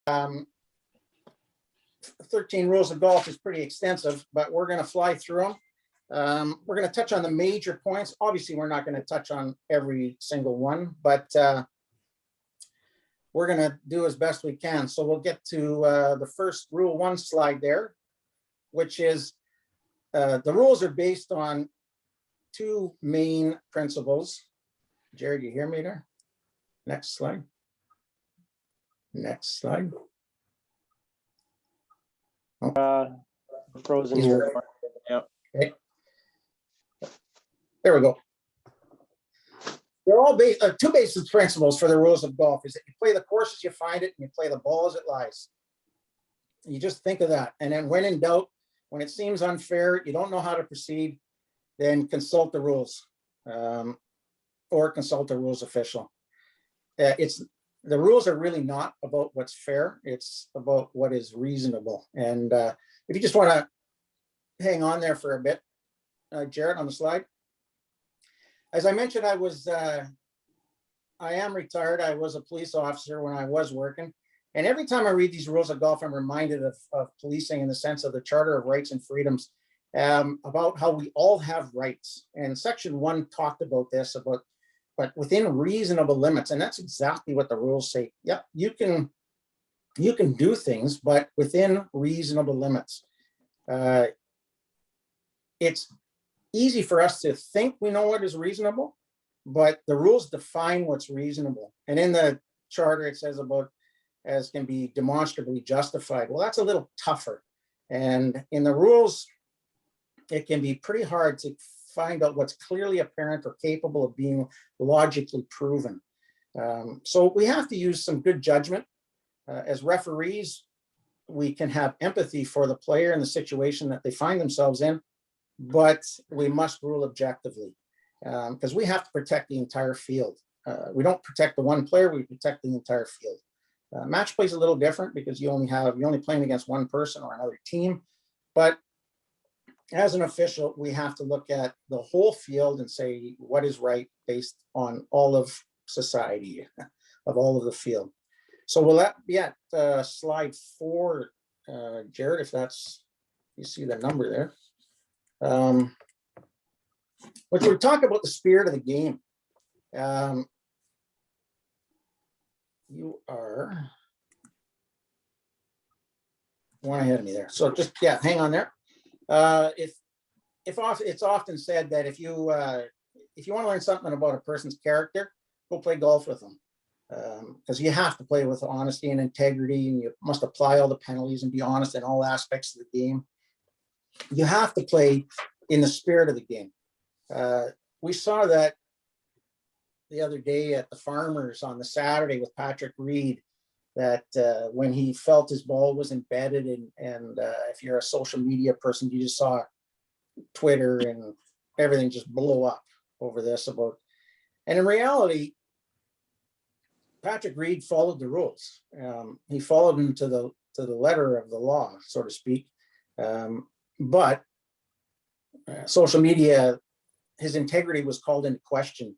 13 rules of golf is pretty extensive, but we're going to fly through them. We're going to touch on the major points. Obviously, we're not going to touch on every single one, but we're going to do as best we can. So we'll get to the first rule 1 slide there, which is the rules are based on 2 main principles. Jared, you hear me there? Next slide. Next slide. Frozen here. Yep. Okay. There we go. They're all based 2 basic principles for the rules of golf is that you play the course as you find it and you play the ball as it lies. You just think of that. And then when in doubt, when it seems unfair, you don't know how to proceed, then consult the rules or consult a rules official. The rules are really not about what's fair. It's about what is reasonable. And if you just want to hang on there for a bit, Jared, on the slide. As I mentioned, I am retired. I was a police officer when I was working. And every time I read these rules of golf, I'm reminded of policing in the sense of the Charter of Rights and Freedoms, about how we all have rights. And Section 1 talked about this, but within reasonable limits. And that's exactly what the rules say. Yep, you can do things, but within reasonable limits. It's easy for us to think we know what is reasonable, but the rules define what's reasonable. And in the charter, it says about as can be demonstrably justified. Well, that's a little tougher. And in the rules, it can be pretty hard to find out what's clearly apparent or capable of being logically proven. So we have to use some good judgment. As referees, we can have empathy for the player and the situation that they find themselves in, but we must rule objectively because we have to protect the entire field. We don't protect the one player, we protect the entire field. Match play is a little different because you're only playing against one person or another team, but as an official, we have to look at the whole field and say what is right based on all of society, of all of the field. So will that be at slide 4, Jared, if that's, you see the number there. Which we talk about the spirit of the game. You are one ahead of me there. So just, yeah, hang on there. It's often said that if you want to learn something about a person's character, go play golf with them. Because you have to play with honesty and integrity, and you must apply all the penalties and be honest in all aspects of the game. You have to play in the spirit of the game. We saw that the other day at the Farmers on the Saturday with Patrick Reed, that when he felt his ball was embedded, and if you're a social media person, you just saw Twitter and everything just blow up over this about, and in reality, Patrick Reed followed the rules. He followed them to the letter of the law, so to speak. But social media, his integrity was called into question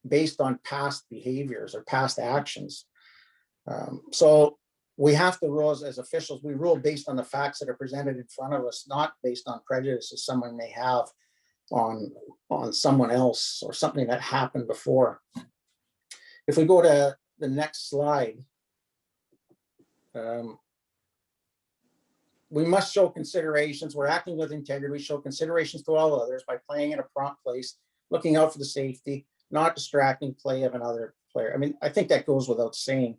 based on past behaviors or past actions. So we have to rule as officials. We rule based on the facts that are presented in front of us, not based on prejudices someone may have on someone else or something that happened before. If we go to the next slide, we must show considerations. We're acting with integrity. We show considerations to all others by playing in a prompt place, looking out for the safety, not distracting play of another player. I mean, I think that goes without saying.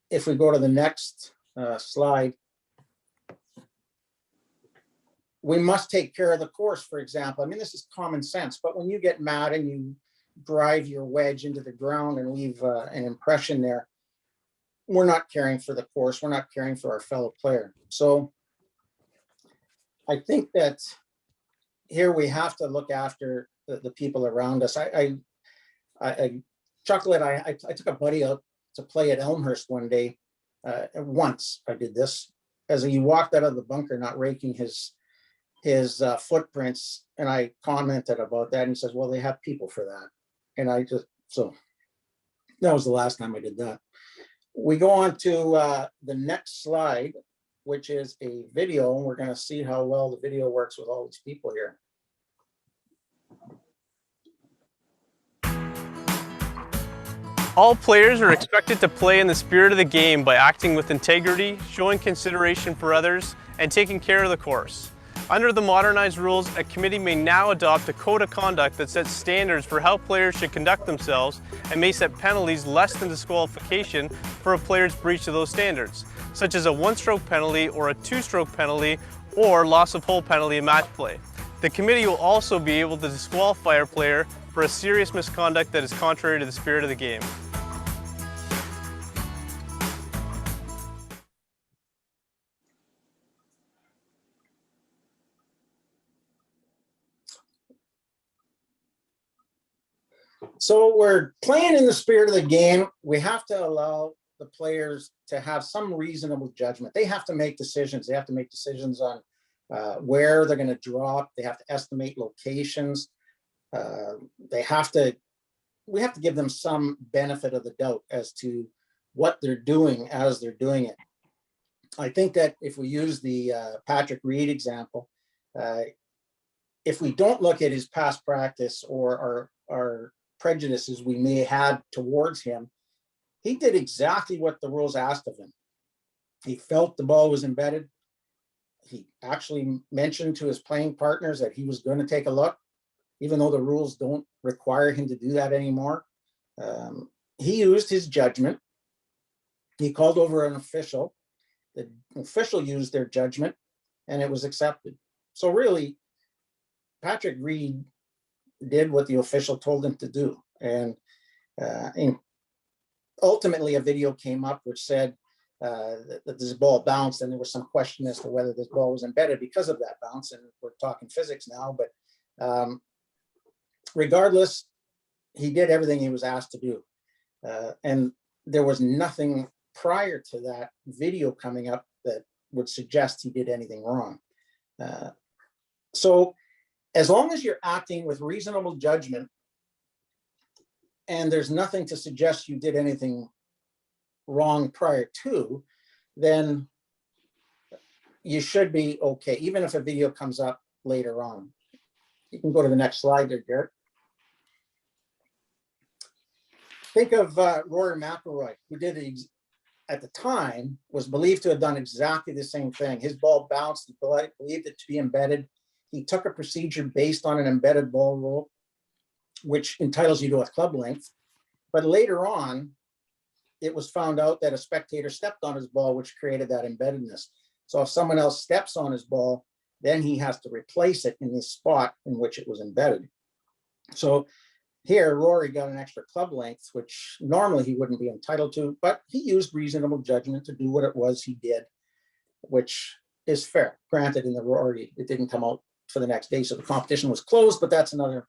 If we go to the next slide, we must take care of the course, for example. I mean, this is common sense, but when you get mad and you drive your wedge into the ground and leave an impression there, we're not caring for the course. We're not caring for our fellow player. So I think that here we have to look after the people around us. I chuckle it. I took a buddy out to play at Elmhurst one day. Once I did this, as he walked out of the bunker, not raking his footprints, and I commented about that. And he says, "Well, they have people for that." And so that was the last time I did that. We go on to the next slide, which is a video, and we're going to see how well the video works with all these people here. All players are expected to play in the spirit of the game by acting with integrity, showing consideration for others, and taking care of the course. Under the modernized rules, a committee may now adopt a code of conduct that sets standards for how players should conduct themselves and may set penalties less than disqualification for a player's breach of those standards, such as a one-stroke penalty or a two-stroke penalty or loss of hole penalty in match play. The committee will also be able to disqualify a player for a serious misconduct that is contrary to the spirit of the game. So we're playing in the spirit of the game. We have to allow the players to have some reasonable judgment. They have to make decisions. They have to make decisions on where they're going to drop. They have to estimate locations. We have to give them some benefit of the doubt as to what they're doing as they're doing it. I think that if we use the Patrick Reed example, if we don't look at his past practice or our prejudices we may have had towards him, he did exactly what the rules asked of him. He felt the ball was embedded. He actually mentioned to his playing partners that he was going to take a look, even though the rules don't require him to do that anymore. He used his judgment. He called over an official. The official used their judgment, and it was accepted. So really, Patrick Reed did what the official told him to do. And ultimately, a video came up which said that this ball bounced, and there was some question as to whether this ball was embedded because of that bounce. And we're talking physics now, but regardless, he did everything he was asked to do. And there was nothing prior to that video coming up that would suggest he did anything wrong. So as long as you're acting with reasonable judgment and there's nothing to suggest you did anything wrong prior to, then you should be okay, even if a video comes up later on. You can go to the next slide there, Garrett. Think of Rory McIlroy, who did at the time was believed to have done exactly the same thing. His ball bounced, he believed it to be embedded. He took a procedure based on an embedded ball rule, which entitles you to a club length. But later on, it was found out that a spectator stepped on his ball, which created that embeddedness. So if someone else steps on his ball, then he has to replace it in the spot in which it was embedded. So here, Rory got an extra club length, which normally he wouldn't be entitled to, but he used reasonable judgment to do what it was he did, which is fair. Granted, in the Rory, it didn't come out for the next day, so the competition was closed, but that's another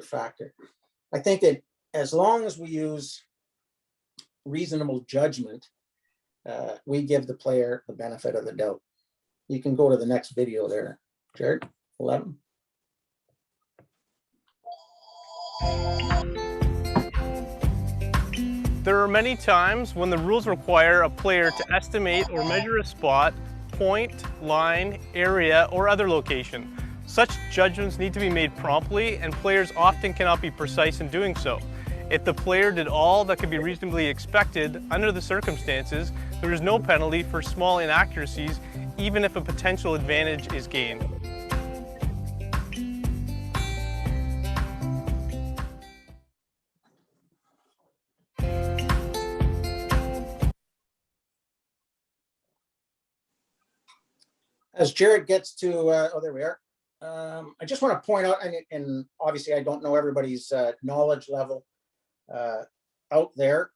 factor. I think that as long as we use reasonable judgment, we give the player the benefit of the doubt. You can go to the next video there, Jared, 11. There are many times when the rules require a player to estimate or measure a spot, point, line, area, or other location. Such judgments need to be made promptly, and players often cannot be precise in doing so. If the player did all that could be reasonably expected under the circumstances, there is no penalty for small inaccuracies, even if a potential advantage is gained. As Jared gets to, oh, there we are. I just want to point out, and obviously I don't know everybody's knowledge level out there.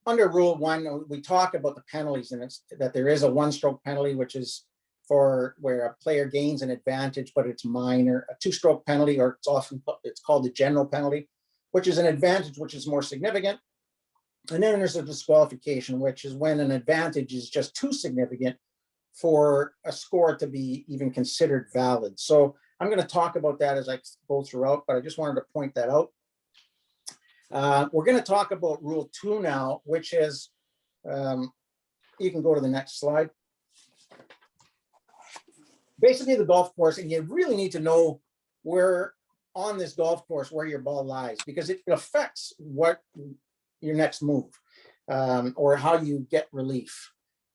Under Rule 1, we talk about the penalties, and it's that there is a one-stroke penalty, which is for where a player gains an advantage, but it's minor. A two-stroke penalty, or it's called the general penalty, which is an advantage which is more significant. And then there's a disqualification, which is when an advantage is just too significant for a score to be even considered valid. So I'm going to talk about that as I go throughout, but I just wanted to point that out. We're going to talk about Rule 2 now, which is, you can go to the next slide. Basically, the golf course, and you really need to know where on this golf course where your ball lies, because it affects what your next move or how you get relief.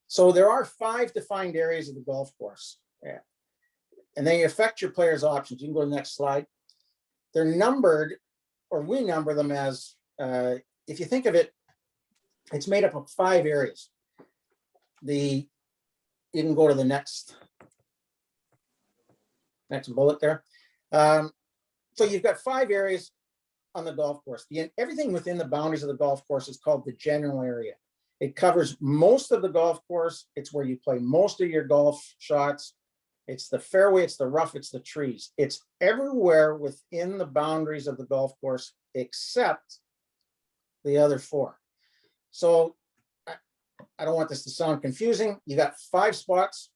So there are 5 defined areas of the golf course, and they affect your players' options. You can go to the next slide. They're numbered, or we number them as, if you think of it, it's made up of 5 areas. You can go to the next bullet there. So you've got 5 areas on the golf course. Everything within the boundaries of the golf course is called the general area. It covers most of the golf course. It's where you play most of your golf shots. It's the fairway, it's the rough, it's the trees. It's everywhere within the boundaries of the golf course except the other 4. So I don't want this to sound confusing. You got 5 spots.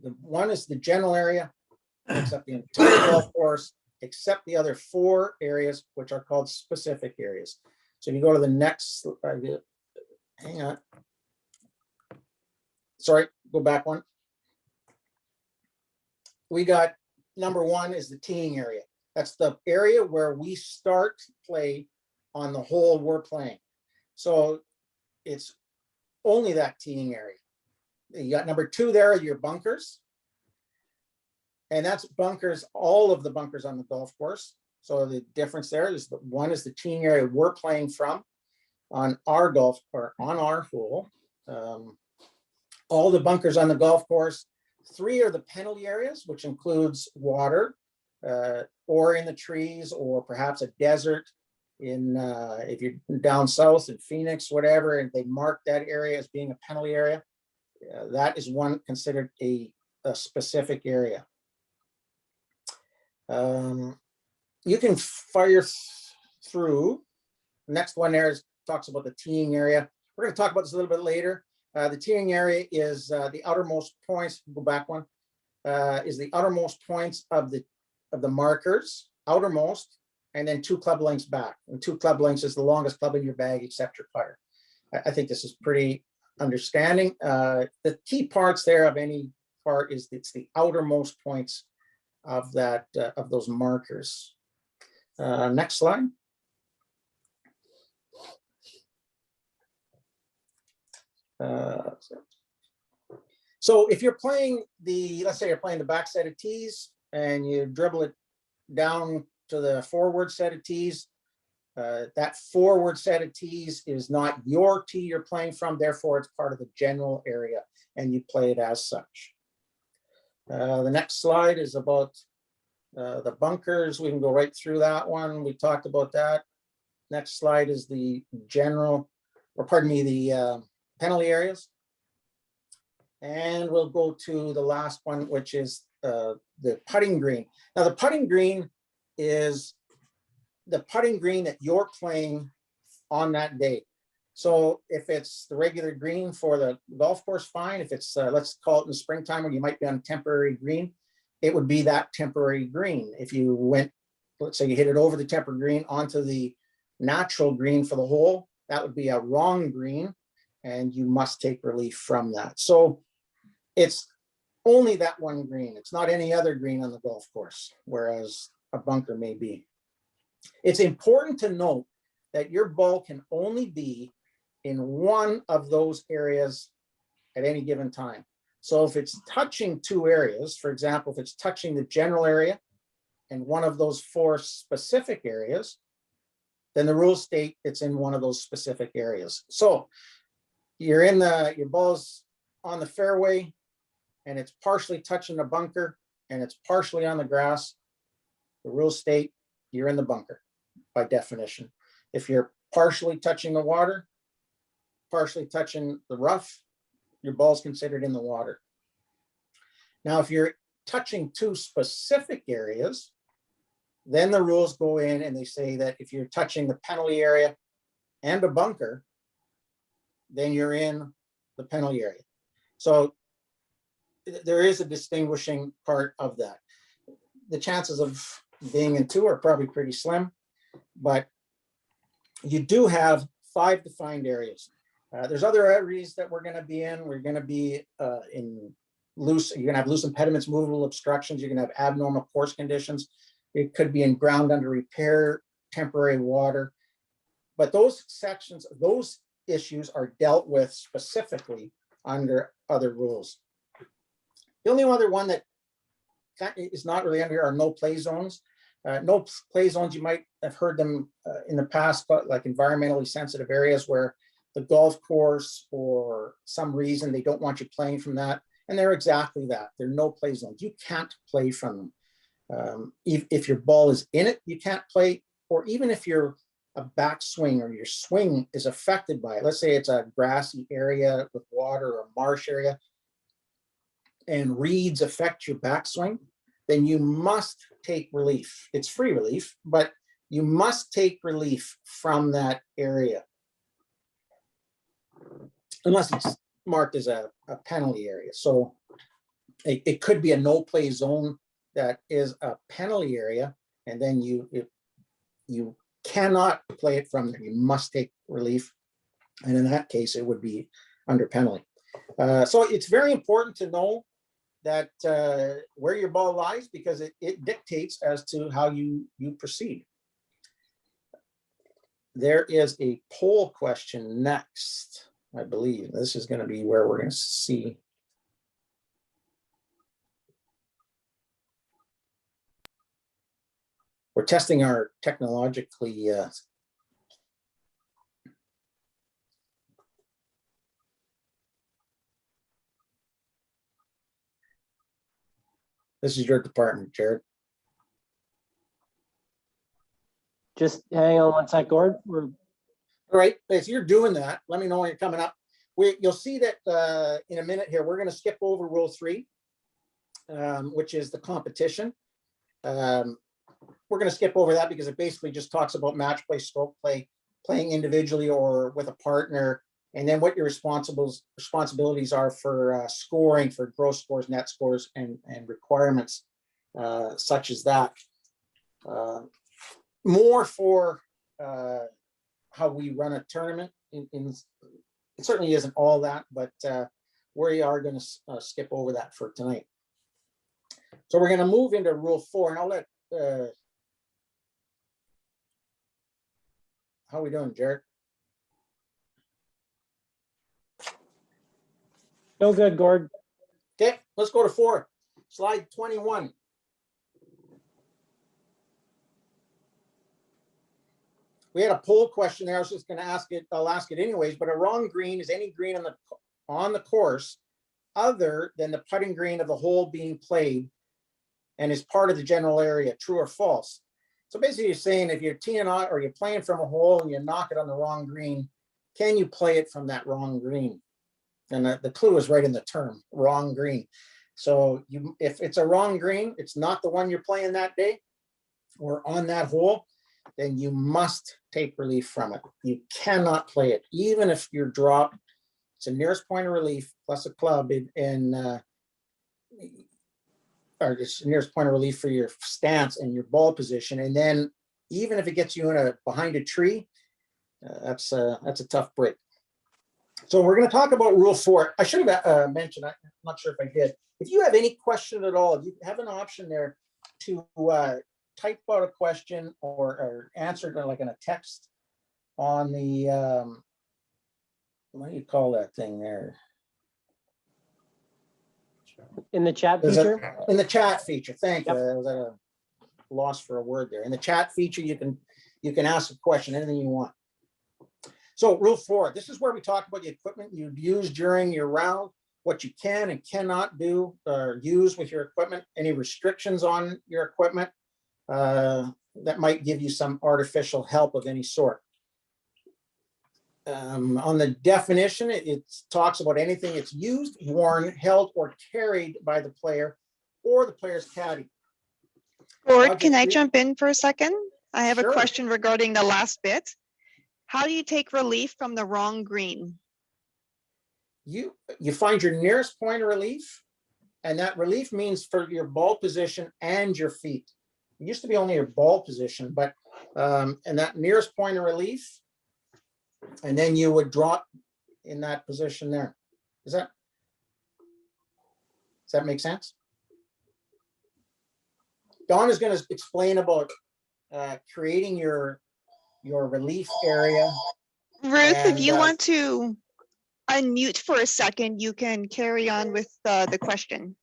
The one is the general area, makes up the entire golf course, except the other 4 areas, which are called specific areas. So if you go to the next, hang on. Sorry, go back one. We got number 1 is the teeing area. That's the area where we start play on the hole we're playing. So it's only that teeing area. You got number 2 there, your bunkers. And that's bunkers, all of the bunkers on the golf course. So the difference there is that 1 is the teeing area we're playing from on our golf or on our hole. All the bunkers on the golf course. 3 are the penalty areas, which includes water or in the trees, or perhaps a desert in if you're down south in Phoenix, whatever, and they mark that area as being a penalty area. That is one considered a specific area. You can fire through. The next one there talks about the teeing area. We're going to talk about this a little bit later. The teeing area is the outermost points. Go back one. Is the outermost points of the markers, outermost, and then 2 club lengths back. And 2 club lengths is the longest club in your bag except your putter. I think this is pretty understanding. The key parts there of any part is it's the outermost points of that of those markers. Next slide. So if you're playing let's say you're playing the back set of tees and you dribble it down to the forward set of tees, that forward set of tees is not your tee you're playing from, therefore it's part of the general area and you play it as such. The next slide is about the bunkers. We can go right through that one. We talked about that. Next slide is the general, or pardon me, the penalty areas. And we'll go to the last one, which is the putting green. Now the putting green is the putting green that you're playing on that day. So if it's the regular green for the golf course, fine. If it's, let's call it in the springtime where you might be on a temporary green, it would be that temporary green. If you went, let's say you hit it over the temporary green onto the natural green for the hole, that would be a wrong green and you must take relief from that. So it's only that one green. It's not any other green on the golf course, whereas a bunker may be. It's important to note that your ball can only be in one of those areas at any given time. So if it's touching 2 areas, for example, if it's touching the general area and one of those 4 specific areas, then the rules state it's in one of those specific areas. So you're in your ball's on the fairway and it's partially touching the bunker and it's partially on the grass. The rules state you're in the bunker by definition. If you're partially touching the water, partially touching the rough, your ball's considered in the water. Now, if you're touching 2 specific areas, then the rules go in and they say that if you're touching the penalty area and a bunker, then you're in the penalty area. So there is a distinguishing part of that. The chances of being in 2 are probably pretty slim, but you do have 5 defined areas. There's other areas that we're going to be in. We're going to be in loose, you're going to have loose impediments, movable obstructions. You're going to have abnormal course conditions. It could be in ground under repair, temporary water. But those sections, those issues are dealt with specifically under other rules. The only other one that is not really under are no play zones. No play zones, you might have heard them in the past, but like environmentally sensitive areas where the golf course or some reason they don't want you playing from that. And they're exactly that. They're no play zones. You can't play from them. If your ball is in it, you can't play, or even if you're a backswing or your swing is affected by it. Let's say it's a grassy area with water or a marsh area and reeds affect your backswing, then you must take relief. It's free relief, but you must take relief from that area. Unless it's marked as a penalty area. So it could be a no play zone that is a penalty area, and then you cannot play it from there. You must take relief. And in that case, it would be under penalty. So it's very important to know that where your ball lies, because it dictates as to how you proceed. There is a poll question next, I believe. This is going to be where we're going to see. We're testing our technologically this is your department, Jared. Just hang on one sec, Gord. All right, if you're doing that, let me know when you're coming up. You'll see that in a minute here, we're going to skip over Rule 3, which is the competition. We're going to skip over that because it basically just talks about match play, stroke play, playing individually or with a partner, and then what your responsibilities are for scoring, for gross scores, net scores, and requirements such as that. More for how we run a tournament. It certainly isn't all that, but we are going to skip over that for tonight. So we're going to move into Rule 4, and I'll let. How are we doing, Jared? No good, Gord. Okay, let's go to 4. Slide 21. We had a poll question there. I was just going to ask it. I'll ask it anyways. But a wrong green is any green on the course other than the putting green of the hole being played and is part of the general area. True or false? So basically, you're saying if you're teeing on or you're playing from a hole and you knock it on the wrong green, can you play it from that wrong green? And the clue is right in the term, wrong green. So if it's a wrong green, it's not the one you're playing that day or on that hole, then you must take relief from it. You cannot play it, even if you're dropped. It's a nearest point of relief plus a club or just nearest point of relief for your stance and your ball position. And then even if it gets you behind a tree, that's a tough break. So we're going to talk about Rule 4. I should have mentioned, I'm not sure if I did. If you have any question at all, you have an option there to type out a question or answer it like in a text on the, what do you call that thing there? In the chat feature? In the chat feature, thank you. Yep. I was at a loss for a word there. In the chat feature, you can ask a question, anything you want. So Rule 4, this is where we talk about the equipment you use during your round, what you can and cannot do or use with your equipment, any restrictions on your equipment that might give you some artificial help of any sort. On the definition, it talks about anything that's used, worn, held, or carried by the player or the player's caddy. Gord, can I jump in for a second? I have Sure. a question regarding the last bit. How do you take relief from the wrong green? You find your nearest point of relief, and that relief means for your ball position and your feet. It used to be only your ball position, but and that nearest point of relief And then you would drop in that position there. Does that make sense? Don is going to explain about creating your relief area. Ruth, if And, you want to unmute for a second, you can carry on with the question.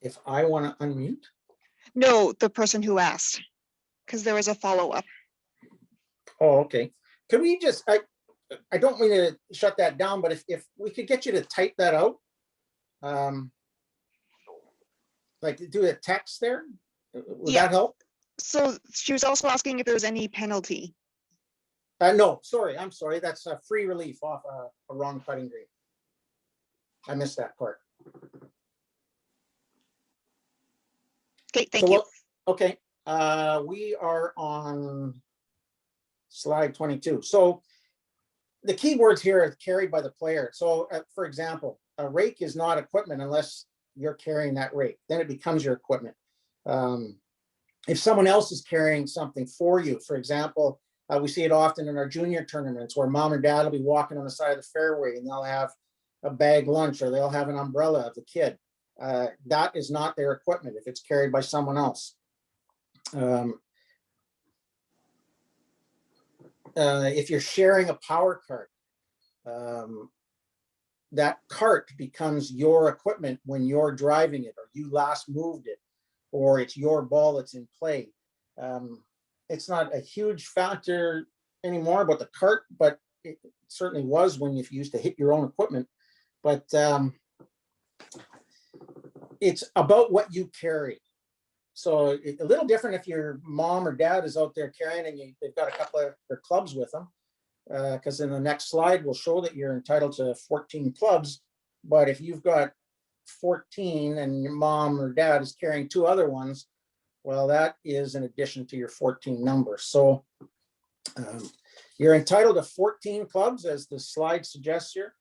If I want to unmute, No, the person who asked, because there was a follow-up. oh, okay. Can we just, I don't mean to shut that down, but if we could get you to type that out, like do a text there, would Yeah. that help? So she was also asking if there's any penalty. No, sorry, I'm sorry. That's a free relief off a wrong putting green. I missed that part. Okay, thank you. Okay, we are on slide 22. So the key words here are carried by the player. So for example, a rake is not equipment unless you're carrying that rake. Then it becomes your equipment. If someone else is carrying something for you, for example, we see it often in our junior tournaments where mom or dad will be walking on the side of the fairway and they'll have a bag lunch or they'll have an umbrella of the kid. That is not their equipment if it's carried by someone else. If you're sharing a power cart, that cart becomes your equipment when you're driving it or you last moved it or it's your ball that's in play. It's not a huge factor anymore about the cart, but it certainly was when you used to hit your own equipment. But it's about what you carry. So a little different if your mom or dad is out there carrying and they've got a couple of their clubs with them. Because in the next slide, we'll show that you're entitled to 14 clubs. But if you've got 14 and your mom or dad is carrying 2 other ones, well, that is in addition to your 14 number. So you're entitled to 14 clubs, as the slide suggests here.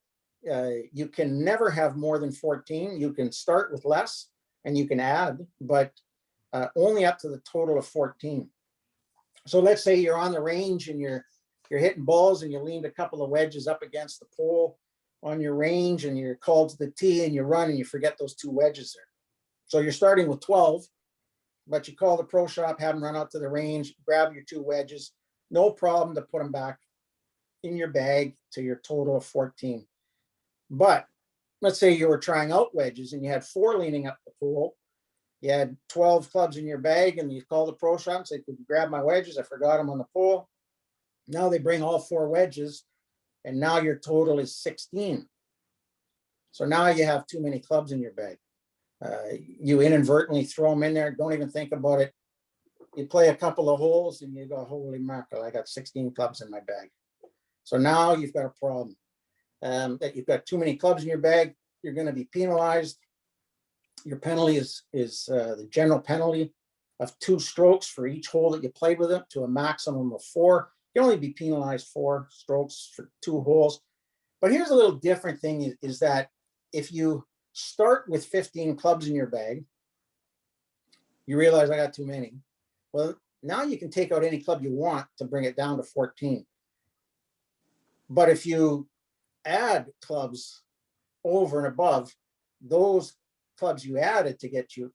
You can never have more than 14. You can start with less and you can add, but only up to the total of 14. So let's say you're on the range and you're hitting balls and you leaned a couple of wedges up against the pole on your range and you're called to the tee and you run and you forget those 2 wedges there. So you're starting with 12, but you call the pro shop, have them run out to the range, grab your 2 wedges, no problem to put them back in your bag to your total of 14. But let's say you were trying out wedges and you had 4 leaning up the pole. You had 12 clubs in your bag and you call the pro shop and say, could you grab my wedges? I forgot them on the pole. Now they bring all 4 wedges and now your total is 16. So now you have too many clubs in your bag. You inadvertently throw them in there, don't even think about it. You play a couple of holes and you go, holy mackerel, I got 16 clubs in my bag. So now you've got a problem. That you've got too many clubs in your bag, you're going to be penalized. Your penalty is the general penalty of 2 strokes for each hole that you played with it to a maximum of 4. You can only be penalized 4 strokes for 2 holes. But here's a little different thing is that if you start with 15 clubs in your bag, you realize I got too many. Well, now you can take out any club you want to bring it down to 14. But if you add clubs over and above, those clubs you added to get you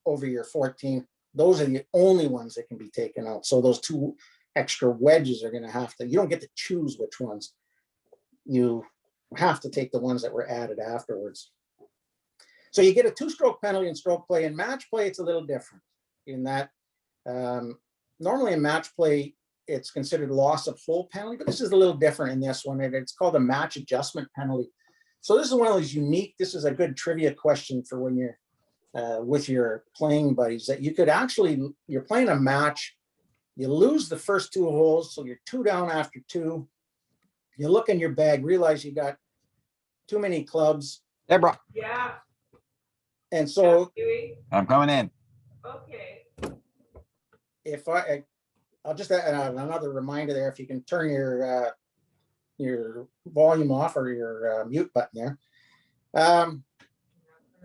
over your 14, those are the only ones that can be taken out. So those 2 extra wedges are going to have to, you don't get to choose which ones. You have to take the ones that were added afterwards. So you get a 2-stroke penalty in stroke play. In match play, it's a little different in that normally in match play, it's considered loss of hole penalty, but this is a little different in this one. It's called a match adjustment penalty. So this is one of those unique, this is a good trivia question for when you're with your playing buddies, that you could actually, you're playing a match, you lose the first 2 holes, so you're 2 down after 2. You look in your bag, realize you got too many clubs. Deborah, Yeah. And so I'm coming in. Okay. if I'll just add another reminder there, if you can turn your volume off or your mute button there.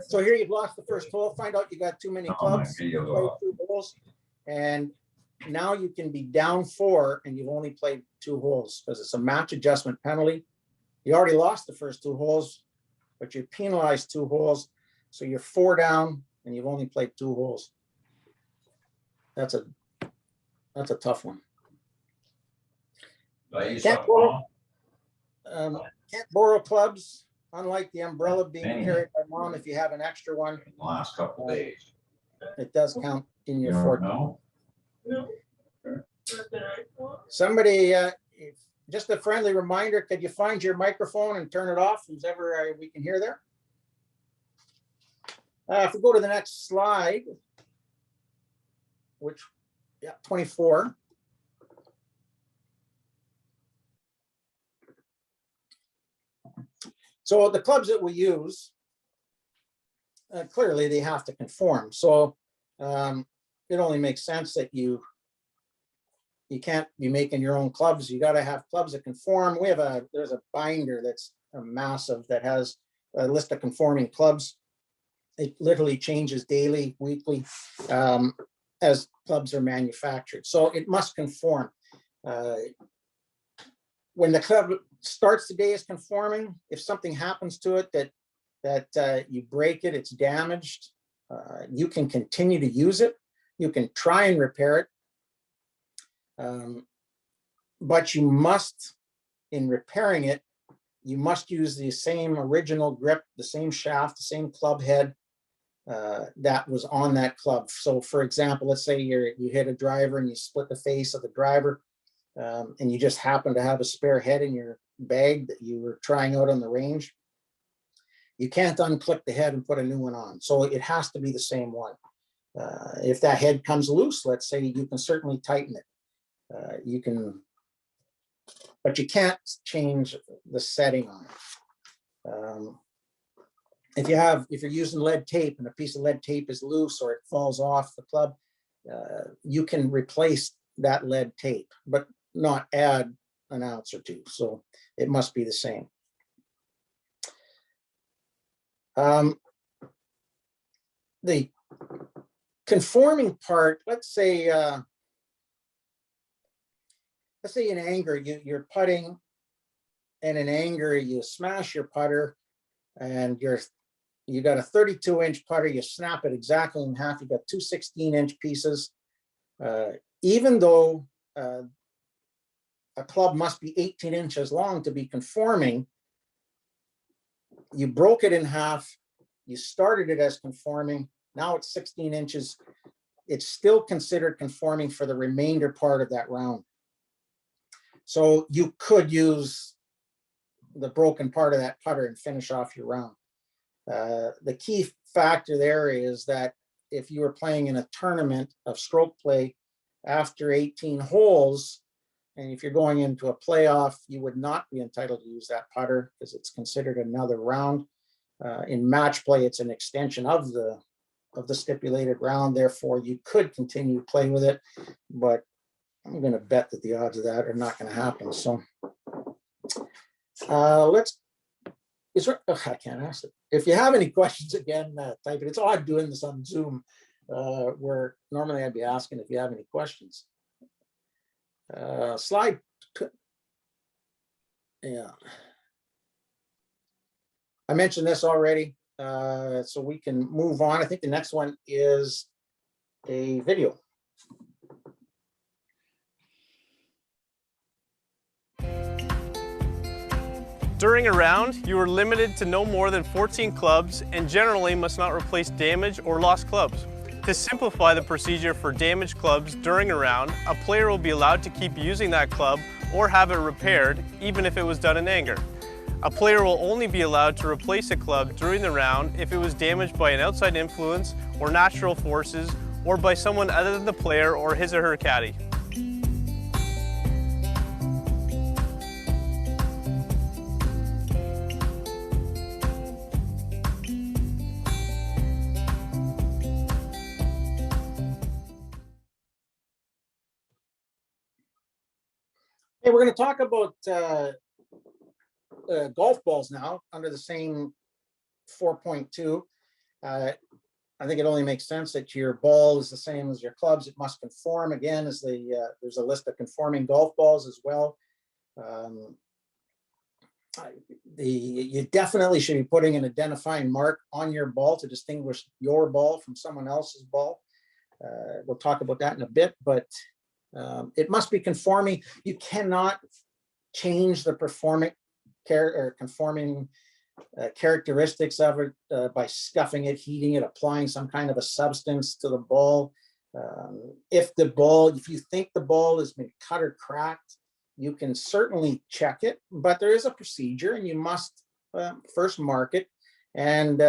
So here you've lost the first hole, find out you got too many clubs, play 2 holes, and now you can be down 4 and you've only played 2 holes because it's a match adjustment penalty. You already lost the first 2 holes, but you're penalized 2 holes. So you're 4 down and you've only played 2 holes. That's a tough one. Can't borrow clubs, unlike the umbrella being carried by mom. If you have an extra one, In the last couple days. it does count in your You fort. don't know? Somebody, just a friendly reminder, could you find your microphone and turn it off? Who's ever we can hear there. If we go to the next slide, which, yeah, 24. So the clubs that we use, clearly they have to conform. So it only makes sense that you can't be making your own clubs. You got to have clubs that conform. There's a binder that's massive that has a list of conforming clubs. It literally changes daily, weekly, as clubs are manufactured. So it must conform. When the club starts the day as conforming, if something happens to it that you break it, it's damaged, you can continue to use it. You can try and repair it. But you must, in repairing it, you must use the same original grip, the same shaft, the same club head that was on that club. So for example, let's say you hit a driver and you split the face of the driver, and you just happen to have a spare head in your bag that you were trying out on the range. You can't unclip the head and put a new one on. So it has to be the same one. If that head comes loose, let's say, you can certainly tighten it. You can, but you can't change the setting on it. If you're using lead tape and a piece of lead tape is loose or it falls off the club, you can replace that lead tape, but not add an ounce or 2. So it must be the same. The conforming part, let's say in anger, you're putting, and in anger you smash your putter, and you got a 32-inch putter, you snap it exactly in half, you got 2 16-inch pieces. Even though a club must be 18 inches long to be conforming, you broke it in half, you started it as conforming, now it's 16 inches, it's still considered conforming for the remainder part of that round. So you could use the broken part of that putter and finish off your round. The key factor there is that if you were playing in a tournament of stroke play after 18 holes, and if you're going into a playoff, you would not be entitled to use that putter because it's considered another round. In match play, it's an extension of the stipulated round. Therefore, you could continue to play with it, but I'm going to bet that the odds of that are not going to happen. So I can't ask it. If you have any questions, again, type it. It's odd doing this on Zoom, where normally I'd be asking if you have any questions. Slide. Yeah. I mentioned this already, so we can move on. I think the next one is a video. During a round, you are limited to no more than 14 clubs and generally must not replace damaged or lost clubs. To simplify the procedure for damaged clubs during a round, a player will be allowed to keep using that club or have it repaired, even if it was done in anger. A player will only be allowed to replace a club during the round if it was damaged by an outside influence or natural forces or by someone other than the player or his or her caddy. Hey, we're going to talk about golf balls now under the same 4.2. I think it only makes sense that your ball is the same as your clubs. It must conform. Again, as there's a list of conforming golf balls as well. You definitely should be putting an identifying mark on your ball to distinguish your ball from someone else's ball. We'll talk about that in a bit, but it must be conforming. You cannot change the conforming characteristics of it by scuffing it, heating it, applying some kind of a substance to the ball. If you think the ball has been cut or cracked, you can certainly check it, but there is a procedure and you must first mark it. And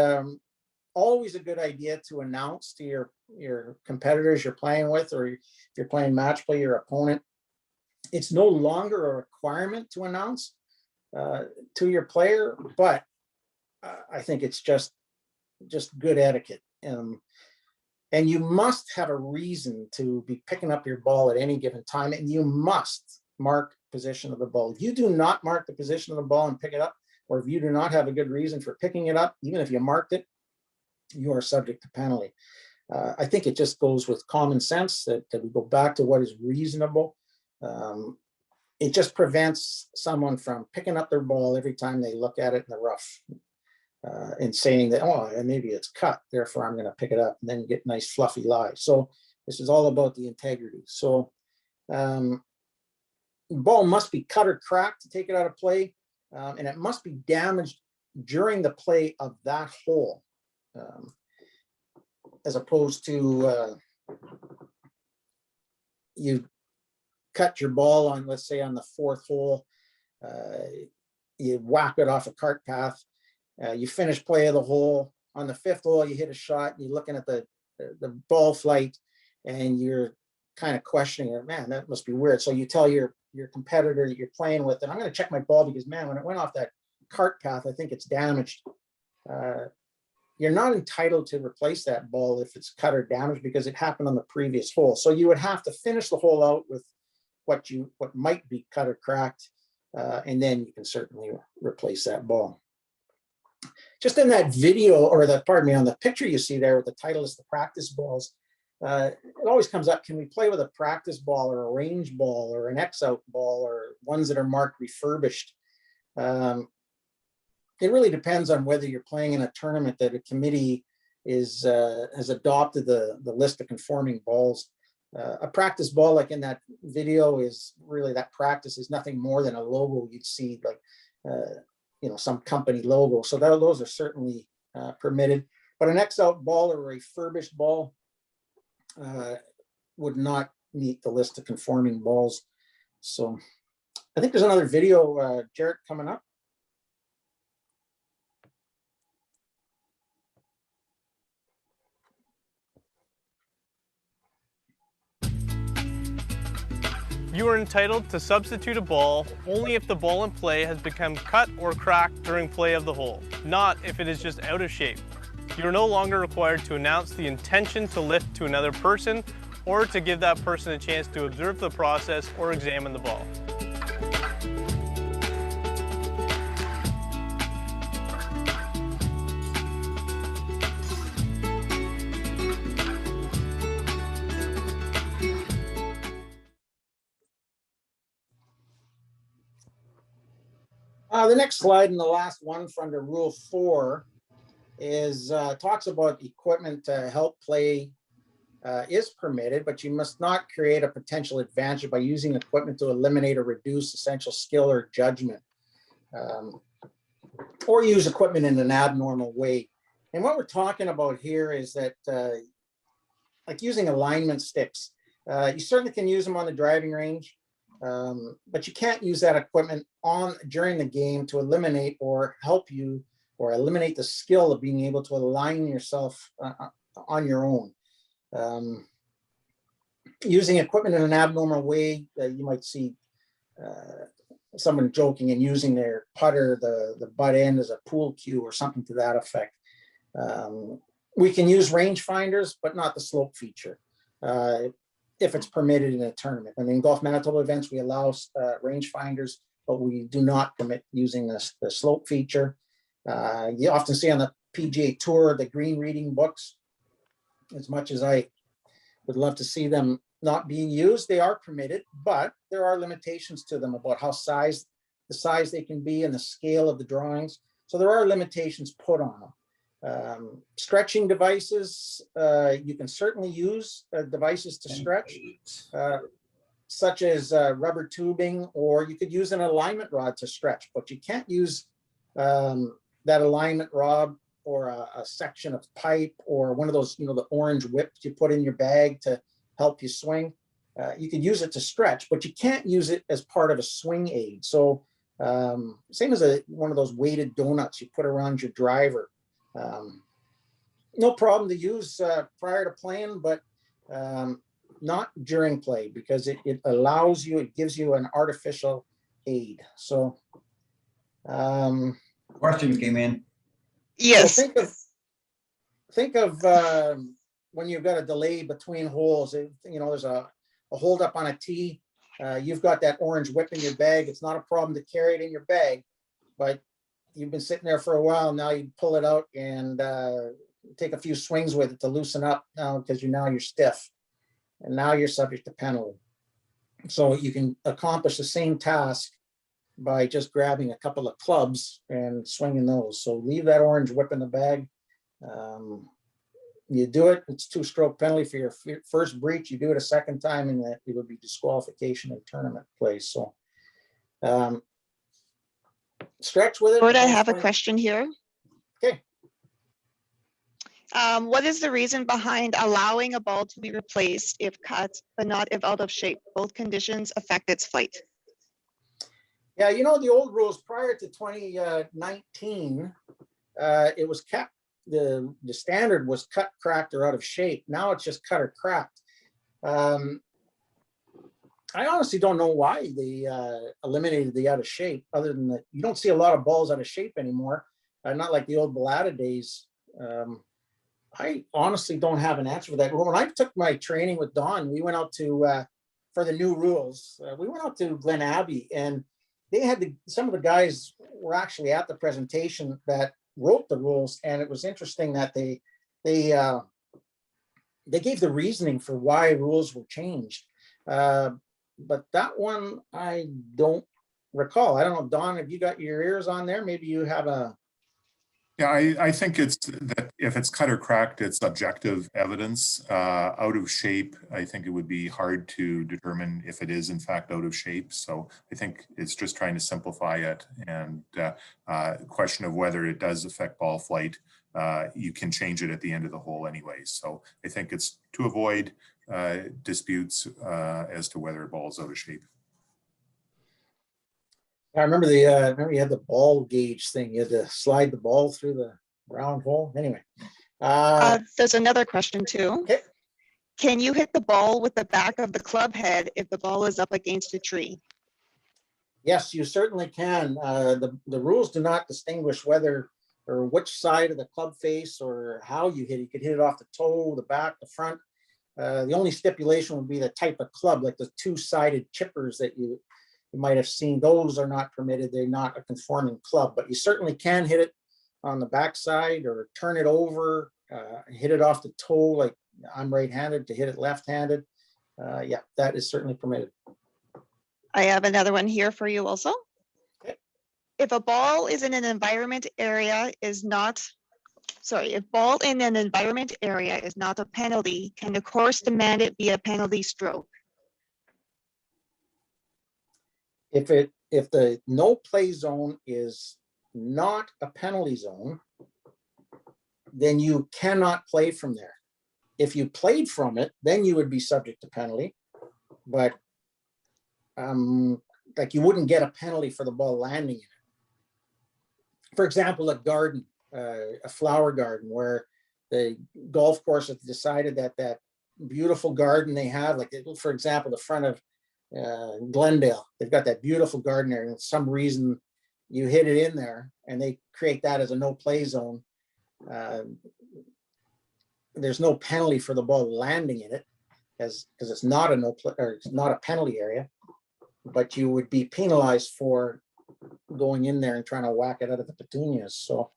always a good idea to announce to your competitors you're playing with, or if you're playing match play, your opponent. It's no longer a requirement to announce to your player, but I think it's just good etiquette. And you must have a reason to be picking up your ball at any given time, and you must mark position of the ball. If you do not mark the position of the ball and pick it up, or if you do not have a good reason for picking it up, even if you marked it, you are subject to penalty. I think it just goes with common sense that we go back to what is reasonable. It just prevents someone from picking up their ball every time they look at it in the rough and saying that, oh, maybe it's cut, therefore I'm going to pick it up, and then you get nice fluffy lies. So this is all about the integrity. So the ball must be cut or cracked to take it out of play, and it must be damaged during the play of that hole, as opposed to you cut your ball on, let's say, on the fourth hole, you whack it off a cart path, you finish play of the hole. On the fifth hole, you hit a shot, you're looking at the ball flight, and you're kind of questioning it. Man, that must be weird. So you tell your competitor that you're playing with, and I'm going to check my ball because, man, when it went off that cart path, I think it's damaged. You're not entitled to replace that ball if it's cut or damaged because it happened on the previous hole. So you would have to finish the hole out with what might be cut or cracked, and then you can certainly replace that ball. Just in that video, or on the picture you see there with the title is the practice balls, it always comes up, can we play with a practice ball or a range ball or an X-out ball or ones that are marked refurbished? It really depends on whether you're playing in a tournament that a committee has adopted the list of conforming balls. A practice ball, like in that video, is really, that practice is nothing more than a logo you'd see, like some company logo. So those are certainly permitted. But an X-out ball or a refurbished ball would not meet the list of conforming balls. So I think there's another video, Jarrett, coming up. You are entitled to substitute a ball only if the ball in play has become cut or cracked during play of the hole, not if it is just out of shape. You are no longer required to announce the intention to lift to another person or to give that person a chance to observe the process or examine the ball. The next slide, and the last one from under Rule 4, is talks about equipment to help play is permitted, but you must not create a potential advantage by using equipment to eliminate or reduce essential skill or judgment, or use equipment in an abnormal way. And what we're talking about here is that, like using alignment sticks, you certainly can use them on the driving range. But you can't use that equipment during the game to eliminate or help you or eliminate the skill of being able to align yourself on your own. Using equipment in an abnormal way, you might see someone joking and using their putter, the butt end, as a pool cue or something to that effect. We can use range finders, but not the slope feature. If it's permitted in a tournament. I mean, Golf Manitoba events, we allow range finders, but we do not permit using the slope feature. You often see on the PGA Tour, the green reading books. as much as I would love to see them not being used, they are permitted, but there are limitations to them about the size they can be and the scale of the drawings. So there are limitations put on them. Stretching devices, you can certainly use devices to stretch, such as rubber tubing, or you could use an alignment rod to stretch, but you can't use that alignment rod or a section of pipe or one of those, the orange whips you put in your bag to help you swing. You could use it to stretch, but you can't use it as part of a swing aid. So same as one of those weighted donuts you put around your driver. No problem to use prior to playing, but not during play, because it allows you, it gives you an artificial aid. So Question came in. Yes. so think of when you've got a delay between holes, there's a hold up on a tee. You've got that orange whip in your bag. It's not a problem to carry it in your bag, but you've been sitting there for a while. Now you pull it out and take a few swings with it to loosen up now, because you're stiff, and now you're subject to penalty. So you can accomplish the same task by just grabbing a couple of clubs and swinging those. So leave that orange whip in the bag. You do it, it's 2-stroke penalty for your first breach. You do it a second time, and it would be disqualification in tournament play. So stretch with it. Gord, I have a question here. Okay. What is the reason behind allowing a ball to be replaced if cut, but not if out of shape? Both conditions affect its flight. Yeah, the old rules prior to 2019, it was kept. The standard was cut, cracked, or out of shape. Now it's just cut or cracked. I honestly don't know why they eliminated the out of shape, other than that you don't see a lot of balls out of shape anymore. Not like the old Bellata days. I honestly don't have an answer for that. When I took my training with Don, we went out to, for the new rules, we went out to Glen Abbey, and they had some of the guys were actually at the presentation that wrote the rules. And it was interesting that they gave the reasoning for why rules were changed. But that one, I don't recall. I don't know, Don, have you got your ears on there? Maybe you have a... Yeah, I think it's that if it's cut or cracked, it's objective evidence. Out of shape, I think it would be hard to determine if it is in fact out of shape. So I think it's just trying to simplify it, and question of whether it does affect ball flight. You can change it at the end of the hole anyway. So I think it's to avoid disputes as to whether a ball is out of shape. I remember remember you had the ball gauge thing. You had to slide the ball through the round hole. Anyway. There's another question too. Okay. Can you hit the ball with the back of the club head if the ball is up against a tree? Yes, you certainly can. The rules do not distinguish whether or which side of the club face or how you hit it. You could hit it off the toe, the back, the front. The only stipulation would be the type of club, like the 2-sided chippers that you might have seen. Those are not permitted. They're not a conforming club, but you certainly can hit it on the backside or turn it over, hit it off the toe. Like I'm right-handed, to hit it left-handed. Yeah, that is certainly permitted. I have another one here for you also. Okay. If a ball is in an environment area if ball in an environment area is not a penalty, can the course demand it be a penalty stroke? If the no play zone is not a penalty zone, then you cannot play from there. If you played from it, then you would be subject to penalty. But like you wouldn't get a penalty for the ball landing in it. For example, a garden, a flower garden, where the golf course has decided that beautiful garden they have, like for example, the front of Glendale, they've got that beautiful garden there, and for some reason you hit it in there and they create that as a no play zone. There's no penalty for the ball landing in it because it's not a no play, or it's not a penalty area, but you would be penalized for going in there and trying to whack it out of the petunias. So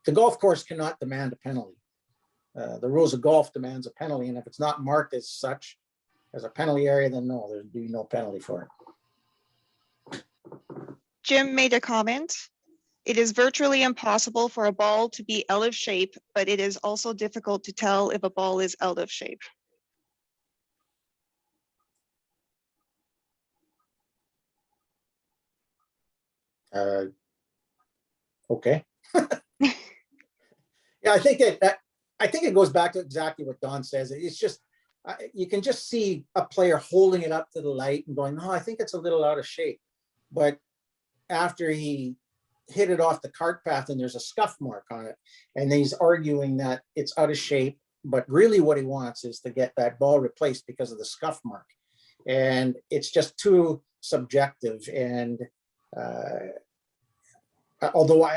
the golf course cannot demand a penalty. The rules of golf demands a penalty, and if it's not marked as such, as a penalty area, then no, there'd be no penalty for it. Jim made a comment. It is virtually impossible for a ball to be out of shape, but it is also difficult to tell if a ball is out of shape. Okay. Yeah, I think it goes back to exactly what Don says. It's just you can just see a player holding it up to the light and going, "No, I think it's a little out of shape." But after he hit it off the cart path and there's a scuff mark on it, and he's arguing that it's out of shape, but really what he wants is to get that ball replaced because of the scuff mark, and it's just too subjective. And although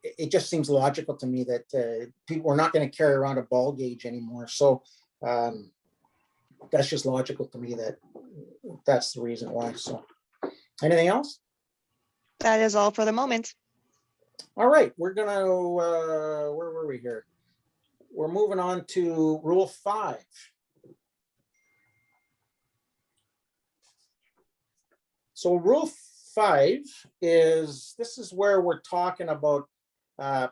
it just seems logical to me that people are not going to carry around a ball gauge anymore. So that's just logical to me that that's the reason why. So anything else? That is all for the moment. All right, we're gonna, where were we here? We're moving on to Rule 5. So Rule 5 is, this is where we're talking about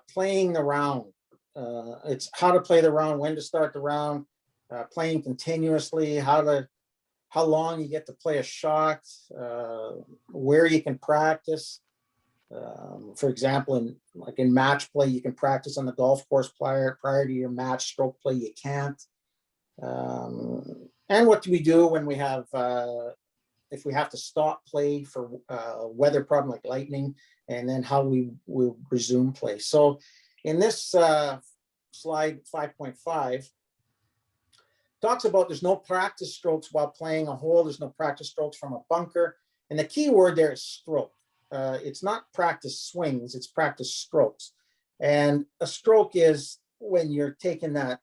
playing the round. It's how to play the round, when to start the round, playing continuously, how long you get to play a shot, where you can practice. For example, in match play, you can practice on the golf course prior to your match. Stroke play, you can't. And what do we do when we have, if we have to stop play for weather problem like lightning, and then how we will resume play. So in this slide 5.5, talks about there's no practice strokes while playing a hole. There's no practice strokes from a bunker. And the key word there is stroke. It's not practice swings, it's practice strokes. And a stroke is when you're taking that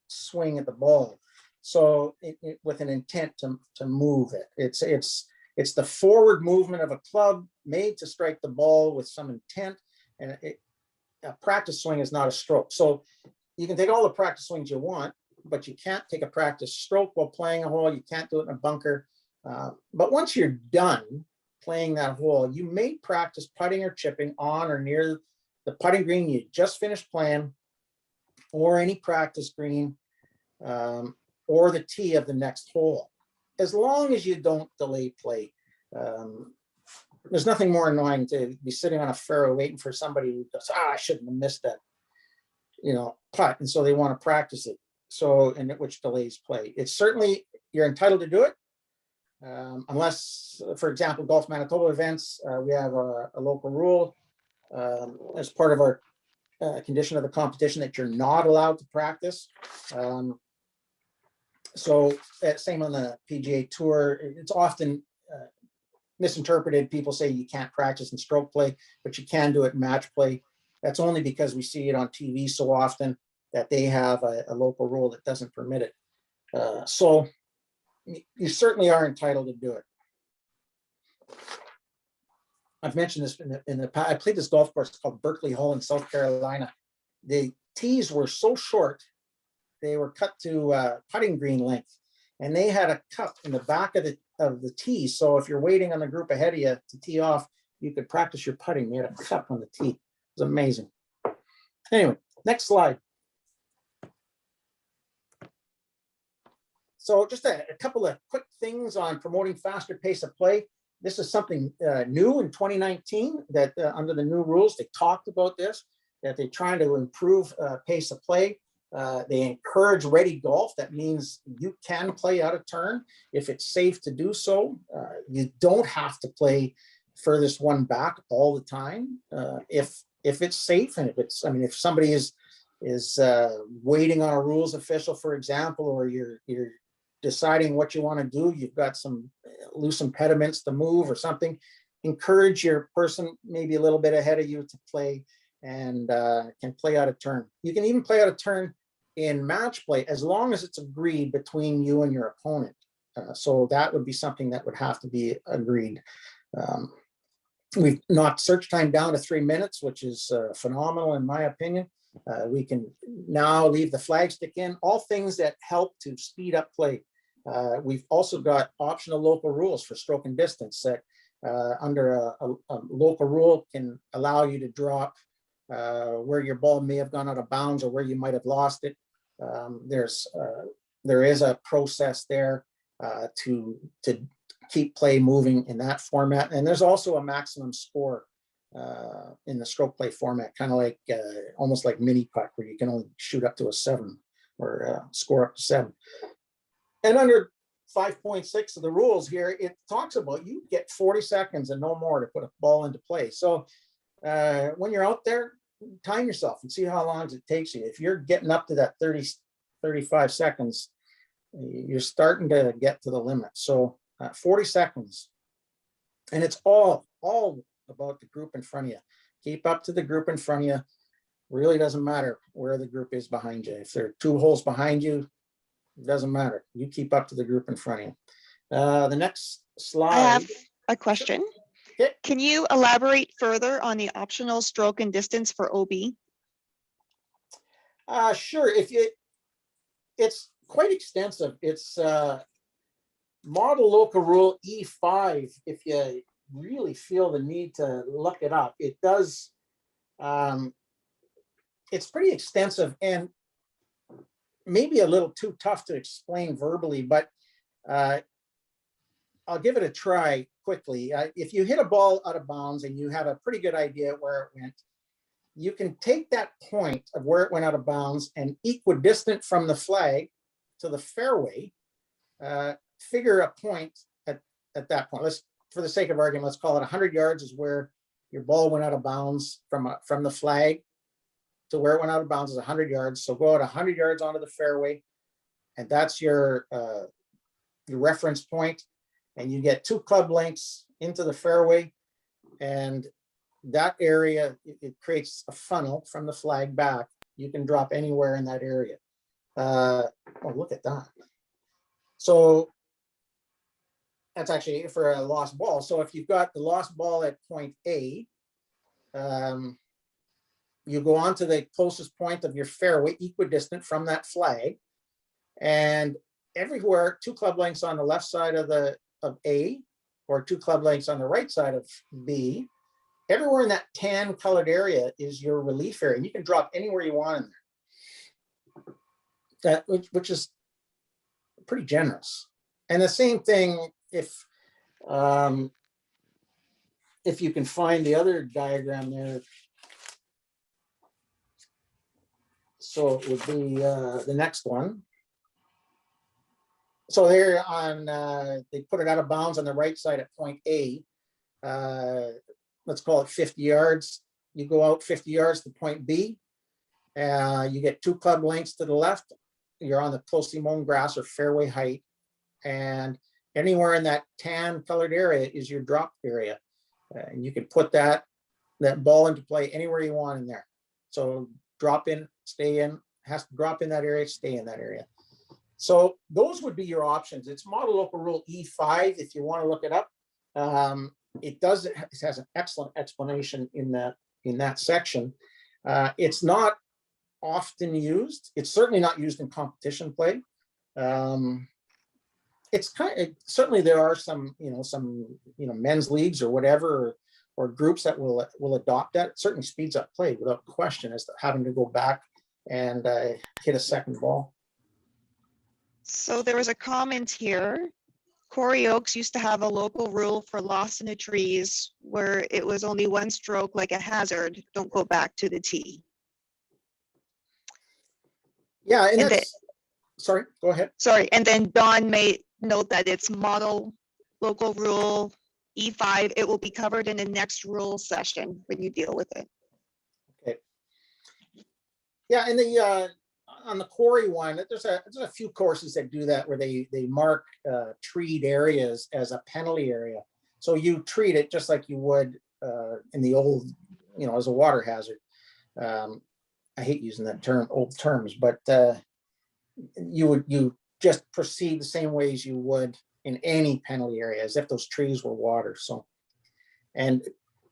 swing at the ball. So with an intent to move it. It's the forward movement of a club made to strike the ball with some intent. And a practice swing is not a stroke. So you can take all the practice swings you want, but you can't take a practice stroke while playing a hole. You can't do it in a bunker. But once you're done playing that hole, you may practice putting or chipping on or near the putting green you just finished playing, or any practice green, or the tee of the next hole, as long as you don't delay play. There's nothing more annoying to be sitting on a fairway waiting for somebody who goes, I shouldn't have missed that, putt. And so they want to practice it. So, and which delays play. It's certainly, you're entitled to do it. Unless, for example, Golf Manitoba events, we have a local rule as part of our condition of the competition that you're not allowed to practice. So same on the PGA Tour. It's often misinterpreted. People say you can't practice in stroke play, but you can do it in match play. That's only because we see it on TV so often that they have a local rule that doesn't permit it. So you certainly are entitled to do it. I've mentioned this in the past. I played this golf course called Berkeley Hall in South Carolina. The tees were so short, they were cut to putting green length, and they had a cup in the back of the tee. So if you're waiting on the group ahead of you to tee off, you could practice your putting. They had a cup on the tee. It was amazing. Anyway, next slide. So just a couple of quick things on promoting faster pace of play. This is something new in 2019 that under the new rules, they talked about this, that they're trying to improve pace of play. They encourage ready golf. That means you can play out of turn if it's safe to do so. You don't have to play furthest one back all the time. If it's safe, and if somebody is waiting on a rules official, for example, or you're deciding what you want to do, you've got some loose impediments to move or something, encourage your person maybe a little bit ahead of you to play and can play out of turn. You can even play out of turn in match play as long as it's agreed between you and your opponent. So that would be something that would have to be agreed. We've knocked search time down to 3 minutes, which is phenomenal in my opinion. We can now leave the flag stick in, all things that help to speed up play. We've also got optional local rules for stroke and distance that under a local rule can allow you to drop where your ball may have gone out of bounds or where you might have lost it. There is a process there to keep play moving in that format. And there's also a maximum score in the stroke play format, kind of like almost like mini puck, where you can only shoot up to a 7 or score up to 7. And under 5.6 of the rules here, it talks about you get 40 seconds and no more to put a ball into play. So when you're out there, time yourself and see how long it takes you. If you're getting up to that 30, 35 seconds, you're starting to get to the limit. So 40 seconds. And it's all about the group in front of you. Keep up to the group in front of you. Really doesn't matter where the group is behind you. If there are 2 holes behind you, it doesn't matter. You keep up to the group in front of you. The next slide. I have a question. Okay. Can you elaborate further on the optional stroke and distance for OB? Sure. It's quite extensive. It's model local rule E5. If you really feel the need to look it up, it does. It's pretty extensive and maybe a little too tough to explain verbally, but I'll give it a try quickly. If you hit a ball out of bounds and you have a pretty good idea where it went, you can take that point of where it went out of bounds and equidistant from the flag to the fairway, figure a point at that point. For the sake of argument, let's call it 100 yards is where your ball went out of bounds from the flag to where it went out of bounds is 100 yards. So go out 100 yards onto the fairway, and that's your reference point. And you get 2 club lengths into the fairway, and that area, it creates a funnel from the flag back. You can drop anywhere in that area. Oh, look at that. So that's actually for a lost ball. So if you've got the lost ball at point A, you go on to the closest point of your fairway, equidistant from that flag, and everywhere 2 club lengths on the left side of A or 2 club lengths on the right side of B, everywhere in that tan colored area is your relief area. You can drop anywhere you want in there, which is pretty generous. And the same thing if you can find the other diagram there. So it would be the next one. So there on, they put it out of bounds on the right side at point A. Let's call it 50 yards. You go out 50 yards to point B. You get 2 club lengths to the left. You're on the closely mown grass or fairway height. And anywhere in that tan colored area is your drop area. And you can put that ball into play anywhere you want in there. So drop in, stay in, has to drop in that area, stay in that area. So those would be your options. It's model local rule E5 if you want to look it up. It has an excellent explanation in that section. It's not often used. It's certainly not used in competition play. It's certainly there are some men's leagues or whatever or groups that will adopt that. It certainly speeds up play without question as to having to go back and hit a second ball. So there was a comment here. Corey Oaks used to have a local rule for lost in the trees where it was only 1 stroke like a hazard. Don't go back to the tee. Yeah, and And that's, sorry, go ahead. Sorry, and then Don may note that it's model local rule E5. It will be covered in the next rule session when you deal with it. Okay. Yeah, and on the quarry one, there's a few courses that do that where they mark treed areas as a penalty area. So you treat it just like you would in the old, as a water hazard. I hate using that term, old terms, but you just proceed the same ways you would in any penalty area as if those trees were water. So, and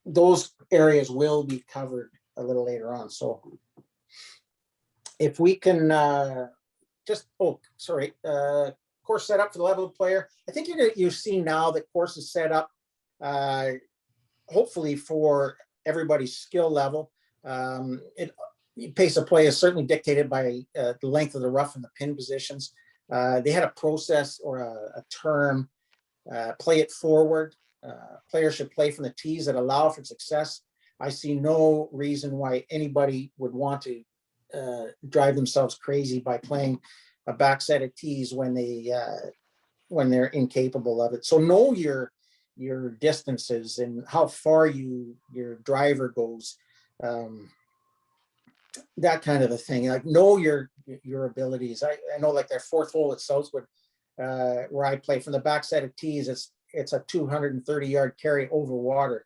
those areas will be covered a little later on. So if we can course set up for the level of player. I think you see now that course is set up hopefully for everybody's skill level. Pace of play is certainly dictated by the length of the rough and the pin positions. They had a process or a term, play it forward. Players should play from the tees that allow for success. I see no reason why anybody would want to drive themselves crazy by playing a back set of tees when they're incapable of it. So know your distances and how far your driver goes. That kind of a thing. Like know your abilities. I know like their fourth hole at Southwood, where I play from the back set of tees, it's a 230-yard carry over water.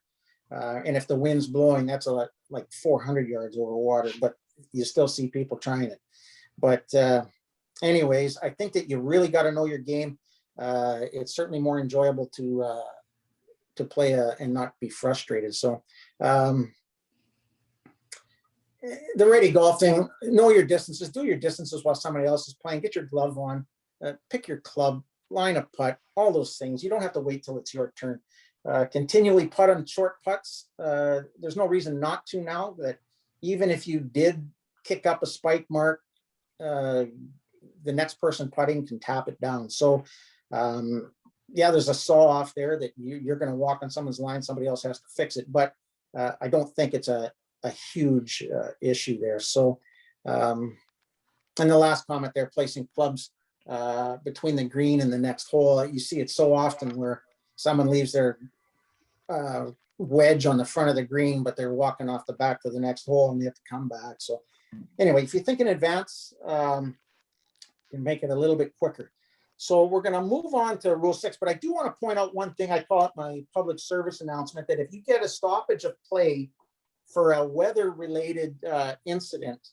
And if the wind's blowing, that's like 400 yards over water, but you still see people trying it. But anyways, I think that you really got to know your game. It's certainly more enjoyable to play and not be frustrated. So the ready golfing, know your distances, do your distances while somebody else is playing, get your glove on, pick your club, line a putt, all those things. You don't have to wait till it's your turn. Continually putt on short putts. There's no reason not to now, that even if you did kick up a spike mark, the next person putting can tap it down. So yeah, there's a saw off there that you're going to walk on someone's line, somebody else has to fix it. But I don't think it's a huge issue there. So and the last comment there, placing clubs between the green and the next hole. You see it so often where someone leaves their wedge on the front of the green, but they're walking off the back to the next hole and they have to come back. So anyway, if you think in advance, you can make it a little bit quicker. So we're going to move on to Rule 6, but I do want to point out one thing. I call it my public service announcement, that if you get a stoppage of play for a weather-related incident,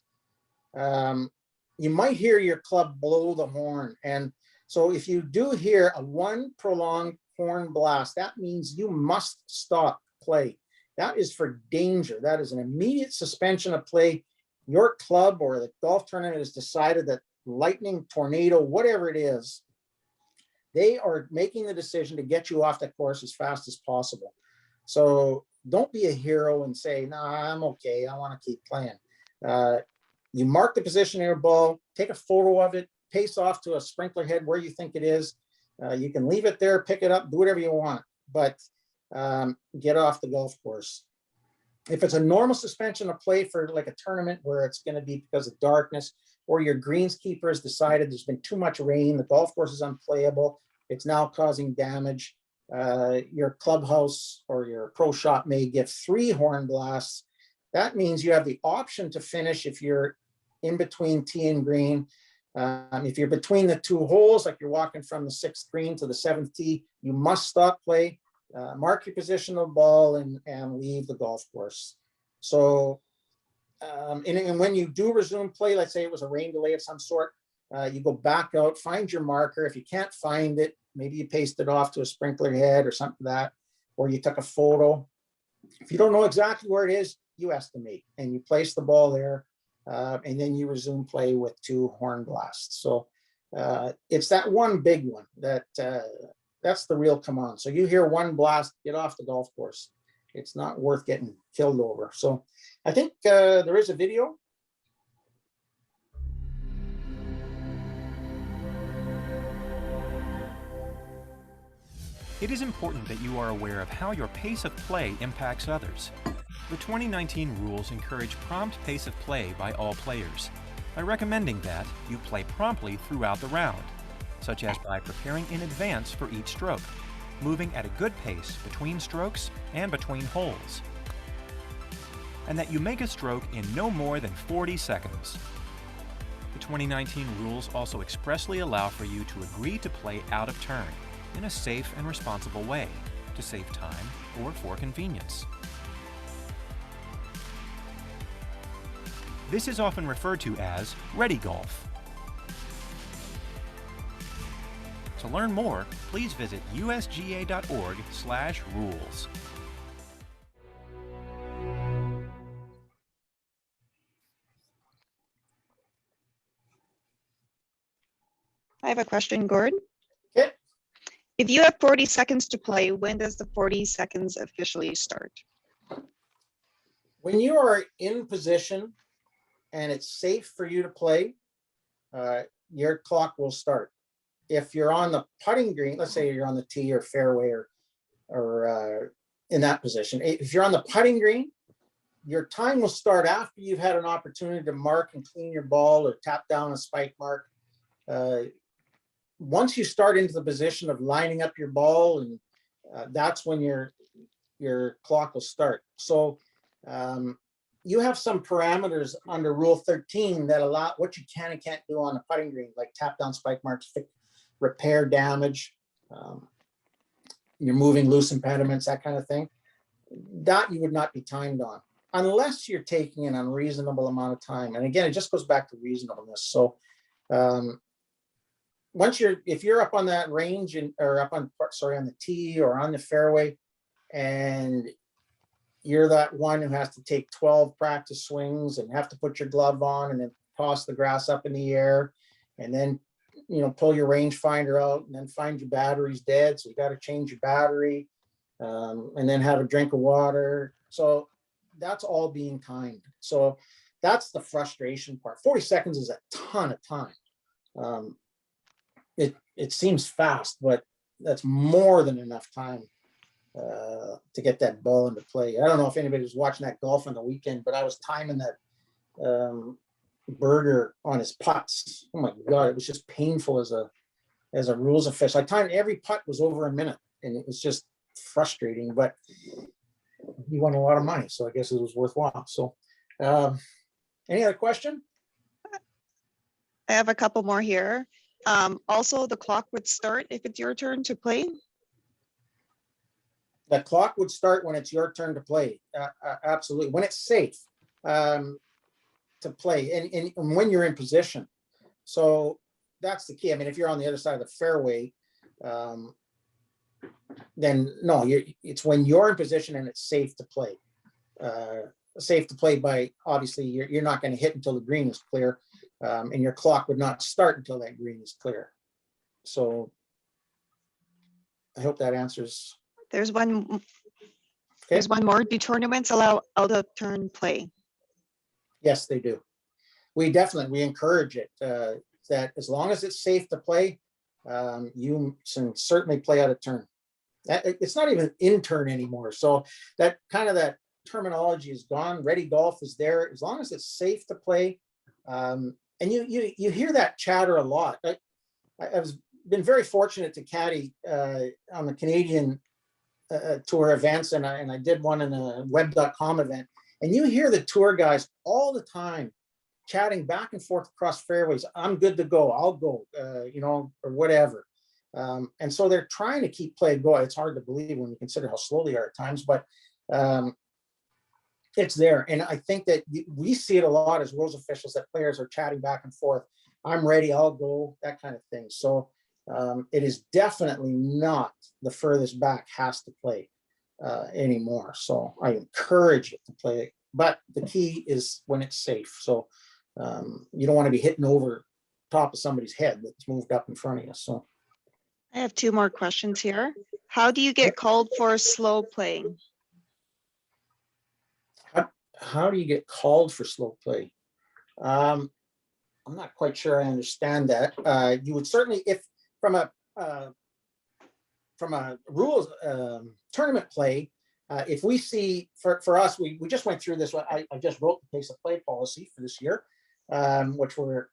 you might hear your club blow the horn. And so if you do hear one prolonged horn blast, that means you must stop play. That is for danger. That is an immediate suspension of play. Your club or the golf tournament has decided that lightning, tornado, whatever it is, they are making the decision to get you off the course as fast as possible. So don't be a hero and say, nah, I'm okay, I want to keep playing. You mark the position of your ball, take a photo of it, pace off to a sprinkler head where you think it is. You can leave it there, pick it up, do whatever you want, but get off the golf course. If it's a normal suspension of play for like a tournament where it's going to be because of darkness, or your greenskeeper has decided there's been too much rain, the golf course is unplayable, it's now causing damage, your clubhouse or your pro shop may get 3 horn blasts. That means you have the option to finish if you're in between tee and green. If you're between the 2 holes, like you're walking from the 6th green to the 7th tee, you must stop play, mark your position of the ball, and leave the golf course. So, and when you do resume play, let's say it was a rain delay of some sort, you go back out, find your marker. If you can't find it, maybe you paste it off to a sprinkler head or something like that, or you took a photo. If you don't know exactly where it is, you estimate and you place the ball there, and then you resume play with 2 horn blasts. So it's that one big one that's the real come on. So you hear 1 blast, get off the golf course. It's not worth getting killed over. So I think there is a video. It is important that you are aware of how your pace of play impacts others. The 2019 rules encourage prompt pace of play by all players, by recommending that you play promptly throughout the round, such as by preparing in advance for each stroke, moving at a good pace between strokes and between holes, and that you make a stroke in no more than 40 seconds. The 2019 rules also expressly allow for you to agree to play out of turn in a safe and responsible way, to save time or for convenience. This is often referred to as ready golf. To learn more, please visit usga.org/rules. I have a question, Gord. Okay. If you have 40 seconds to play, when does the 40 seconds officially start? When you are in position and it's safe for you to play, your clock will start. If you're on the putting green, let's say you're on the tee or fairway or in that position, if you're on the putting green, your time will start after you've had an opportunity to mark and clean your ball or tap down a spike mark. Once you start into the position of lining up your ball, and that's when your clock will start. So you have some parameters under Rule 13 that allow what you can and can't do on a putting green, like tap down spike marks, repair damage, you're moving loose impediments, that kind of thing. That you would not be timed on unless you're taking an unreasonable amount of time. And again, it just goes back to reasonableness. So if you're up on that range or up on, on the tee or on the fairway, and you're that one who has to take 12 practice swings and have to put your glove on and then toss the grass up in the air and then, pull your rangefinder out and then find your battery's dead. So you got to change your battery and then have a drink of water. So that's all being timed. So that's the frustration part. 40 seconds is a ton of time. It seems fast, but that's more than enough time to get that ball into play. I don't know if anybody was watching that golf on the weekend, but I was timing that Berger on his putts. Oh my God, it was just painful as a rules official. I timed every putt was over a minute, and it was just frustrating, but he won a lot of money, so I guess it was worthwhile. So any other question? I have a couple more here. Also, the clock would start if it's your turn to play. The clock would start when it's your turn to play. Absolutely. When it's safe to play and when you're in position. So that's the key. I mean, if you're on the other side of the fairway, then no, it's when you're in position and it's safe to play. Safe to play by, obviously, you're not going to hit until the green is clear, and your clock would not start until that green is clear. So I hope that answers. There's one. Okay. There's one more. Do tournaments allow out of turn play? Yes, they do. We encourage it. That as long as it's safe to play, you can certainly play out of turn. It's not even in turn anymore. So that terminology is gone. Ready golf is there as long as it's safe to play. And you hear that chatter a lot. I've been very fortunate to caddy on the Canadian tour events, and I did one in a web.com event, and you hear the tour guys all the time chatting back and forth across fairways. I'm good to go. I'll go, or whatever. And so they're trying to keep play going. It's hard to believe when you consider how slow they are at times, but it's there. And I think that we see it a lot as rules officials, that players are chatting back and forth. I'm ready, I'll go, that kind of thing. So it is definitely not the furthest back has to play anymore. So I encourage it to play, but the key is when it's safe. So you don't want to be hitting over top of somebody's head that's moved up in front of you. So I have two more questions here. How do you get called for slow playing? How do you get called for slow play? I'm not quite sure I understand that. You would certainly, if from a rules tournament play, if we see, for us, we just went through this. I just wrote the pace of play policy for this year, which we're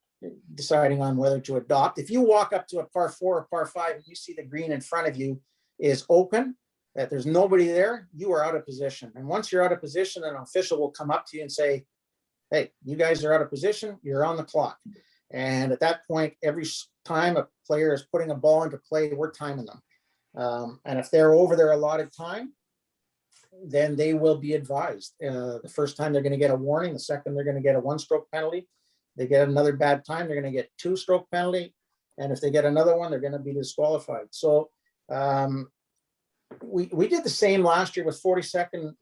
deciding on whether to adopt. If you walk up to a par 4 or par 5 and you see the green in front of you is open, that there's nobody there, you are out of position. And once you're out of position, an official will come up to you and say, hey, you guys are out of position, you're on the clock. And at that point, every time a player is putting a ball into play, we're timing them. And if they're over their allotted time, then they will be advised. The first time they're going to get a warning, the second they're going to get a 1-stroke penalty. They get another bad time, they're going to get 2-stroke penalty. And if they get another one, they're going to be disqualified. So we did the same last year with 40-second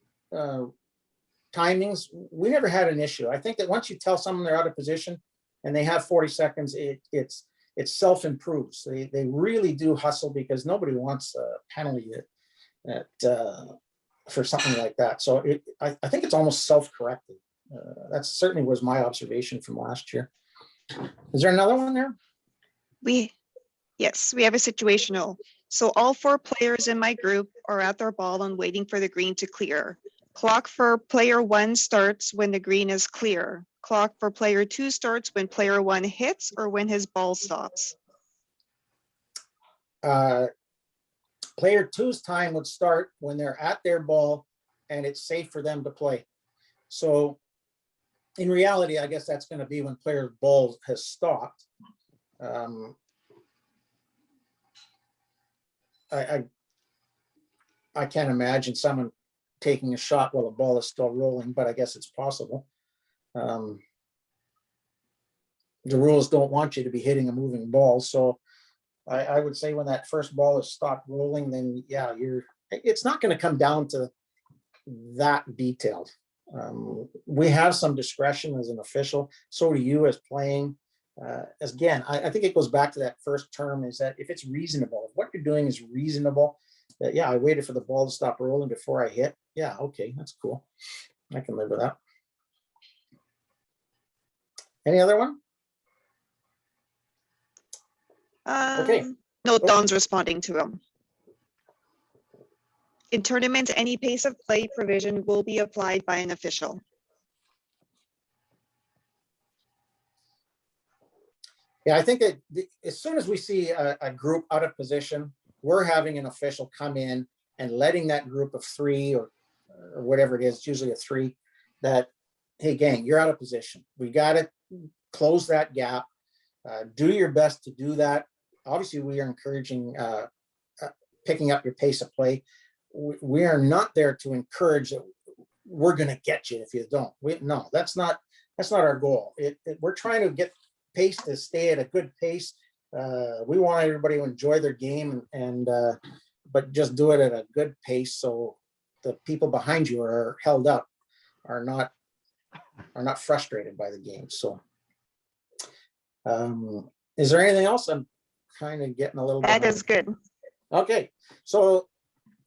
timings. We never had an issue. I think that once you tell someone they're out of position and they have 40 seconds, it's it self-improves. They really do hustle because nobody wants a penalty for something like that. So I think it's almost self-correcting. That certainly was my observation from last year. Is there another one there? Yes, we have a situational. So all 4 players in my group are at their ball and waiting for the green to clear. Clock for player 1 starts when the green is clear. Clock for player 2 starts when player 1 hits or when his ball stops. Player 2's time would start when they're at their ball and it's safe for them to play. So in reality, I guess that's going to be when player's ball has stopped. I can't imagine someone taking a shot while the ball is still rolling, but I guess it's possible. The rules don't want you to be hitting a moving ball. So I would say when that first ball has stopped rolling, then yeah, it's not going to come down to that detailed. We have some discretion as an official. So do you as playing. Again, I think it goes back to that first term, is that if it's reasonable, if what you're doing is reasonable, that yeah, I waited for the ball to stop rolling before I hit. Yeah, okay, that's cool. I can live with that. Any other one? Okay. No, Don's responding to him. In tournaments, any pace of play provision will be applied by an official. Yeah, I think that as soon as we see a group out of position, we're having an official come in and letting that group of 3 or whatever it is, it's usually a 3, that, hey, gang, you're out of position. We got to close that gap. Do your best to do that. Obviously, we are encouraging picking up your pace of play. We are not there to encourage that we're going to get you if you don't. No, that's not our goal. We're trying to get pace to stay at a good pace. We want everybody to enjoy their game but just do it at a good pace so the people behind you are held up, are not frustrated by the game. So is there anything else? I'm kind of getting a little That behind. is good. Okay, so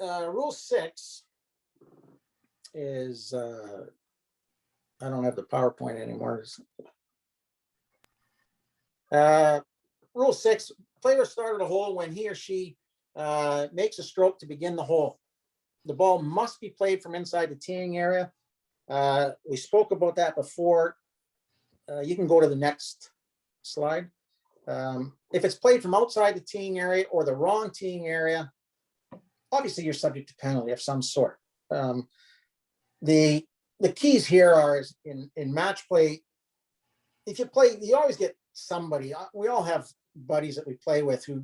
rule 6 is I don't have the PowerPoint anymore. Rule 6, player started a hole when he or she makes a stroke to begin the hole. The ball must be played from inside the teeing area. We spoke about that before. You can go to the next slide. If it's played from outside the teeing area or the wrong teeing area, obviously you're subject to penalty of some sort. The keys here are in match play. If you play, you always get somebody. We all have buddies that we play with who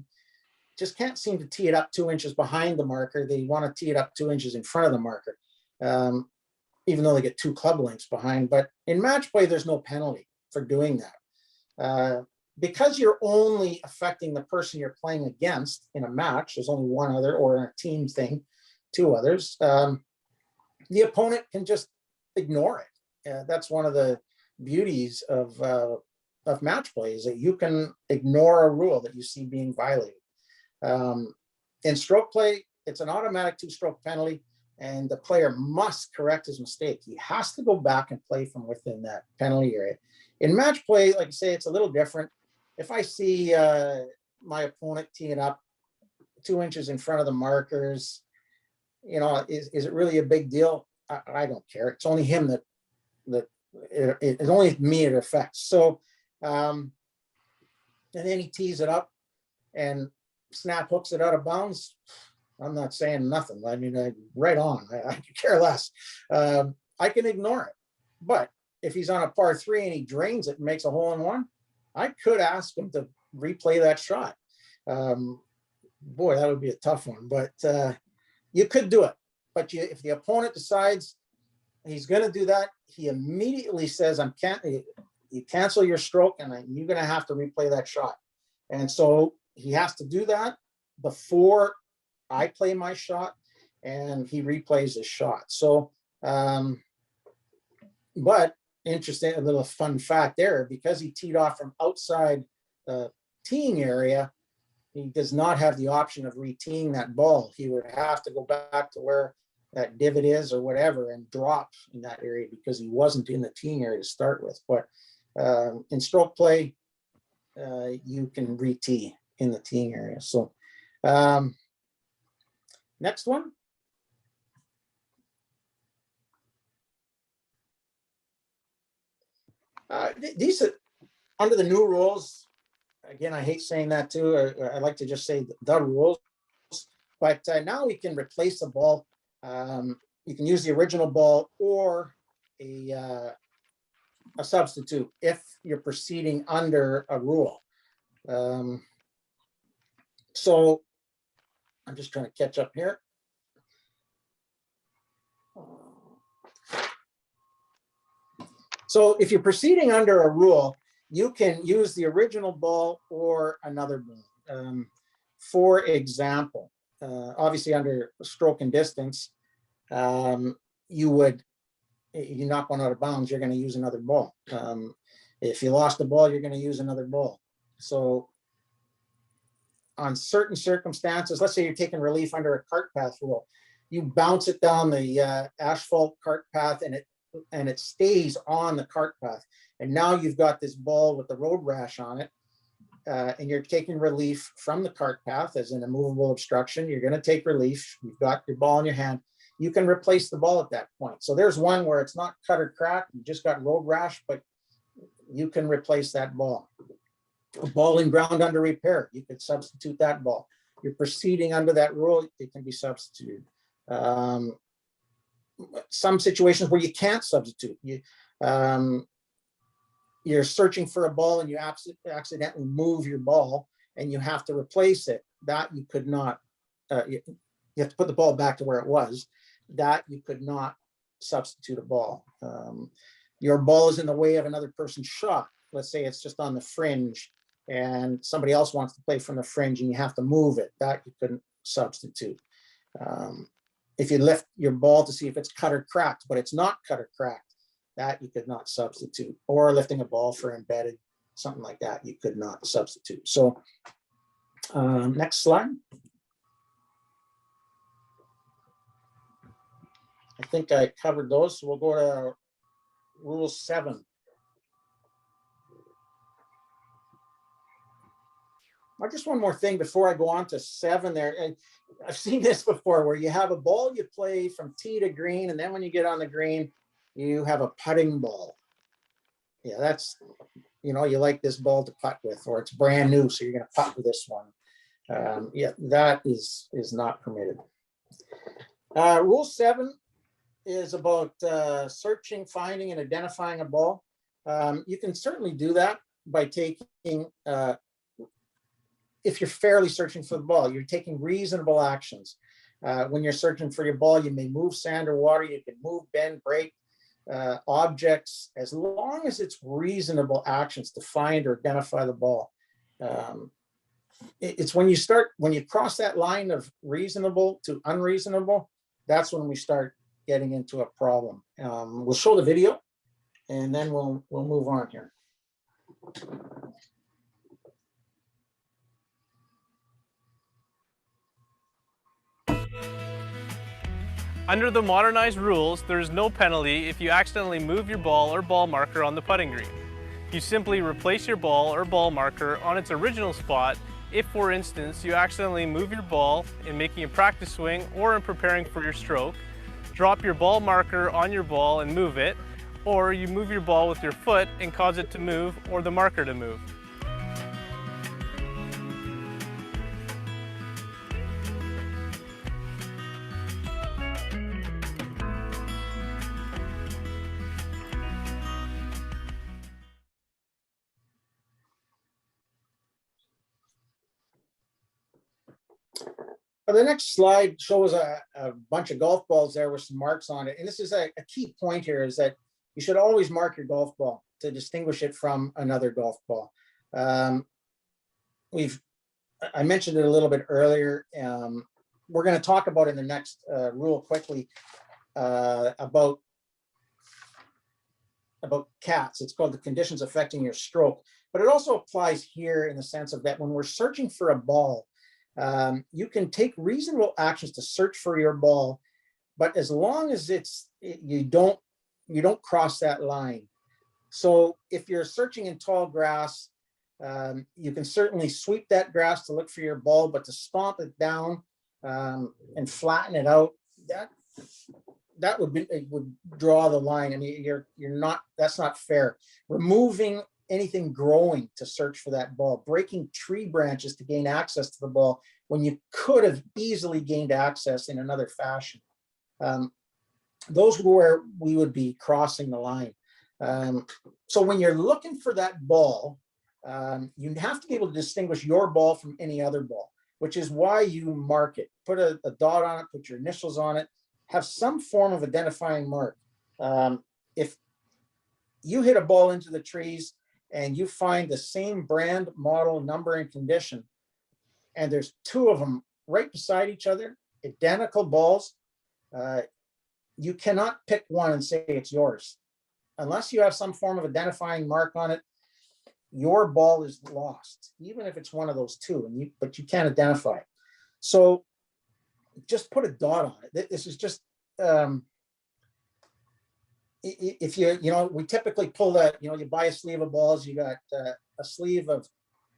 just can't seem to tee it up 2 inches behind the marker. They want to tee it up 2 inches in front of the marker, even though they get 2 club lengths behind. But in match play, there's no penalty for doing that. Because you're only affecting the person you're playing against in a match, there's only one other, or in a team thing, 2 others, the opponent can just ignore it. That's one of the beauties of match play, is that you can ignore a rule that you see being violated. In stroke play, it's an automatic 2-stroke penalty, and the player must correct his mistake. He has to go back and play from within that penalty area. In match play, like I say, it's a little different. If I see my opponent tee it up 2 inches in front of the markers, is it really a big deal? I don't care. It's only him it's only me it affects. So, and then he tees it up and snap hooks it out of bounds. I'm not saying nothing. I mean, right on. I could care less. I can ignore it. But if he's on a par 3 and he drains it and makes a hole in one, I could ask him to replay that shot. Boy, that would be a tough one, but you could do it. But if the opponent decides he's going to do that, he immediately says, you cancel your stroke and you're going to have to replay that shot. And so he has to do that before I play my shot, and he replays his shot. So, but interesting, a little fun fact there, because he teed off from outside the teeing area, he does not have the option of re-teeing that ball. He would have to go back to where that divot is or whatever and drop in that area because he wasn't in the teeing area to start with. But in stroke play, you can re-tee in the teeing area. So next one. These are under the new rules. Again, I hate saying that too. I like to just say the rules. But now we can replace the ball. You can use the original ball or a substitute if you're proceeding under a rule. So I'm just trying to catch up here. So if you're proceeding under a rule, you can use the original ball or another ball. For example, obviously under stroke and distance, you knock one out of bounds, you're going to use another ball. If you lost the ball, you're going to use another ball. So on certain circumstances, let's say you're taking relief under a cart path rule, you bounce it down the asphalt cart path and it stays on the cart path. And now you've got this ball with the road rash on it, and you're taking relief from the cart path as an immovable obstruction. You're going to take relief. You've got your ball in your hand. You can replace the ball at that point. So there's one where it's not cut or cracked. You just got road rash, but you can replace that ball. A ball in ground under repair, you could substitute that ball. You're proceeding under that rule, it can be substituted. Some situations where you can't substitute. You're searching for a ball and you accidentally move your ball and you have to replace it. That you could not, you have to put the ball back to where it was. That you could not substitute a ball. Your ball is in the way of another person's shot. Let's say it's just on the fringe and somebody else wants to play from the fringe and you have to move it. That you couldn't substitute. If you lift your ball to see if it's cut or cracked, but it's not cut or cracked, that you could not substitute. Or lifting a ball for embedded, something like that, you could not substitute. So next slide. I think I covered those, so we'll go to Rule 7. Just one more thing before I go on to 7 there. And I've seen this before where you have a ball you play from tee to green, and then when you get on the green, you have a putting ball. Yeah, that's, you like this ball to putt with, or it's brand new, so you're going to putt with this one. Yeah, that is not permitted. Rule 7 is about searching, finding, and identifying a ball. You can certainly do that by taking, if you're fairly searching for the ball, you're taking reasonable actions. When you're searching for your ball, you may move sand or water, you can move, bend, break objects, as long as it's reasonable actions to find or identify the ball. It's when you cross that line of reasonable to unreasonable, that's when we start getting into a problem. We'll show the video and then we'll move on here. Under the modernized rules, there is no penalty if you accidentally move your ball or ball marker on the putting green. You simply replace your ball or ball marker on its original spot if, for instance, you accidentally move your ball in making a practice swing or in preparing for your stroke, drop your ball marker on your ball and move it, or you move your ball with your foot and cause it to move or the marker to move. The next slide shows a bunch of golf balls there with some marks on it. And this is a key point here, is that you should always mark your golf ball to distinguish it from another golf ball. I mentioned it a little bit earlier. We're going to talk about in the next rule quickly about CATs. It's called the conditions affecting your stroke. but it also applies here in the sense of that when we're searching for a ball, you can take reasonable actions to search for your ball, but as long as you don't cross that line. So if you're searching in tall grass, you can certainly sweep that grass to look for your ball, but to stomp it down and flatten it out, that would draw the line. I mean, you're not, that's not fair. Removing anything growing to search for that ball, breaking tree branches to gain access to the ball when you could have easily gained access in another fashion. Those are where we would be crossing the line. So when you're looking for that ball, you have to be able to distinguish your ball from any other ball, which is why you mark it. Put a dot on it, put your initials on it, have some form of identifying mark. If you hit a ball into the trees and you find the same brand, model, number, and condition, and there's two of them right beside each other, identical balls, you cannot pick one and say it's yours. Unless you have some form of identifying mark on it, your ball is lost, even if it's one of those two, but you can't identify it. So just put a dot on it. This is just, if we typically pull that, you buy a sleeve of balls, you got a sleeve of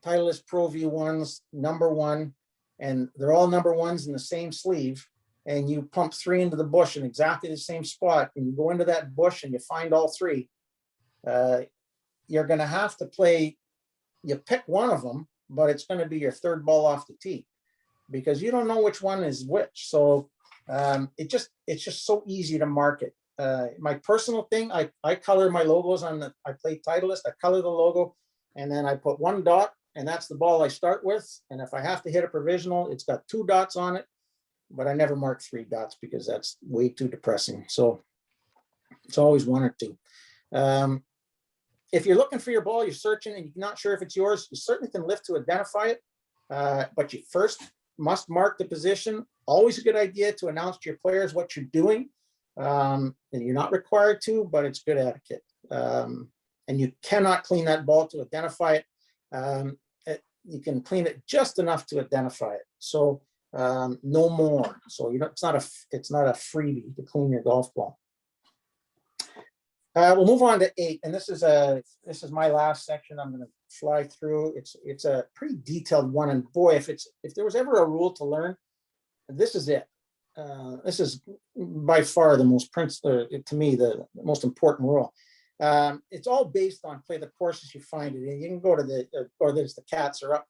Titleist Pro V1s, number one, and they're all number ones in the same sleeve. And you pump 3 into the bush in exactly the same spot, and you go into that bush and you find all 3. You're going to have to play, you pick one of them, but it's going to be your third ball off the tee because you don't know which one is which. So it's just so easy to mark it. My personal thing, I color my logos I play Titleist, I color the logo, and then I put 1 dot, and that's the ball I start with. And if I have to hit a provisional, it's got 2 dots on it, but I never mark 3 dots because that's way too depressing. So it's always 1 or 2. If you're looking for your ball, you're searching and you're not sure if it's yours, you certainly can lift to identify it, but you first must mark the position. Always a good idea to announce to your players what you're doing. And you're not required to, but it's good etiquette. And you cannot clean that ball to identify it. You can clean it just enough to identify it. So no more. So it's not a freebie to clean your golf ball. We'll move on to 8, and this is my last section. I'm going to fly through. It's a pretty detailed one, and boy, if there was ever a rule to learn, this is it. This is by far the most to me the most important rule. It's all based on play the courses you find it in. You can go to or there's the cats are up.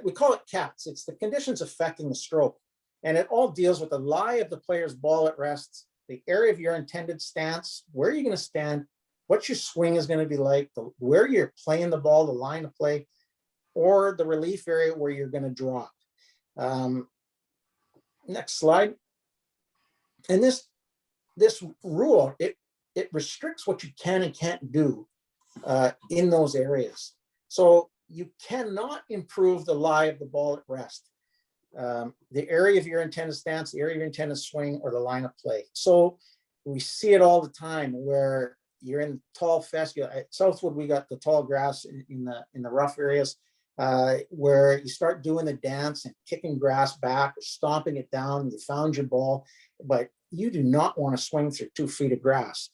We call it cats. It's the conditions affecting the stroke, and it all deals with the lie of the player's ball at rest, the area of your intended stance, where you're going to stand, what your swing is going to be like, where you're playing the ball, the line of play, or the relief area where you're going to drop. Next slide. And this rule, it restricts what you can and can't do in those areas. So you cannot improve the lie of the ball at rest, the area of your intended stance, the area of your intended swing, or the line of play. So we see it all the time where you're in tall fest. At Southwood, we got the tall grass in the rough areas where you start doing the dance and kicking grass back or stomping it down. You found your ball, but you do not want to swing through 2 feet of grass.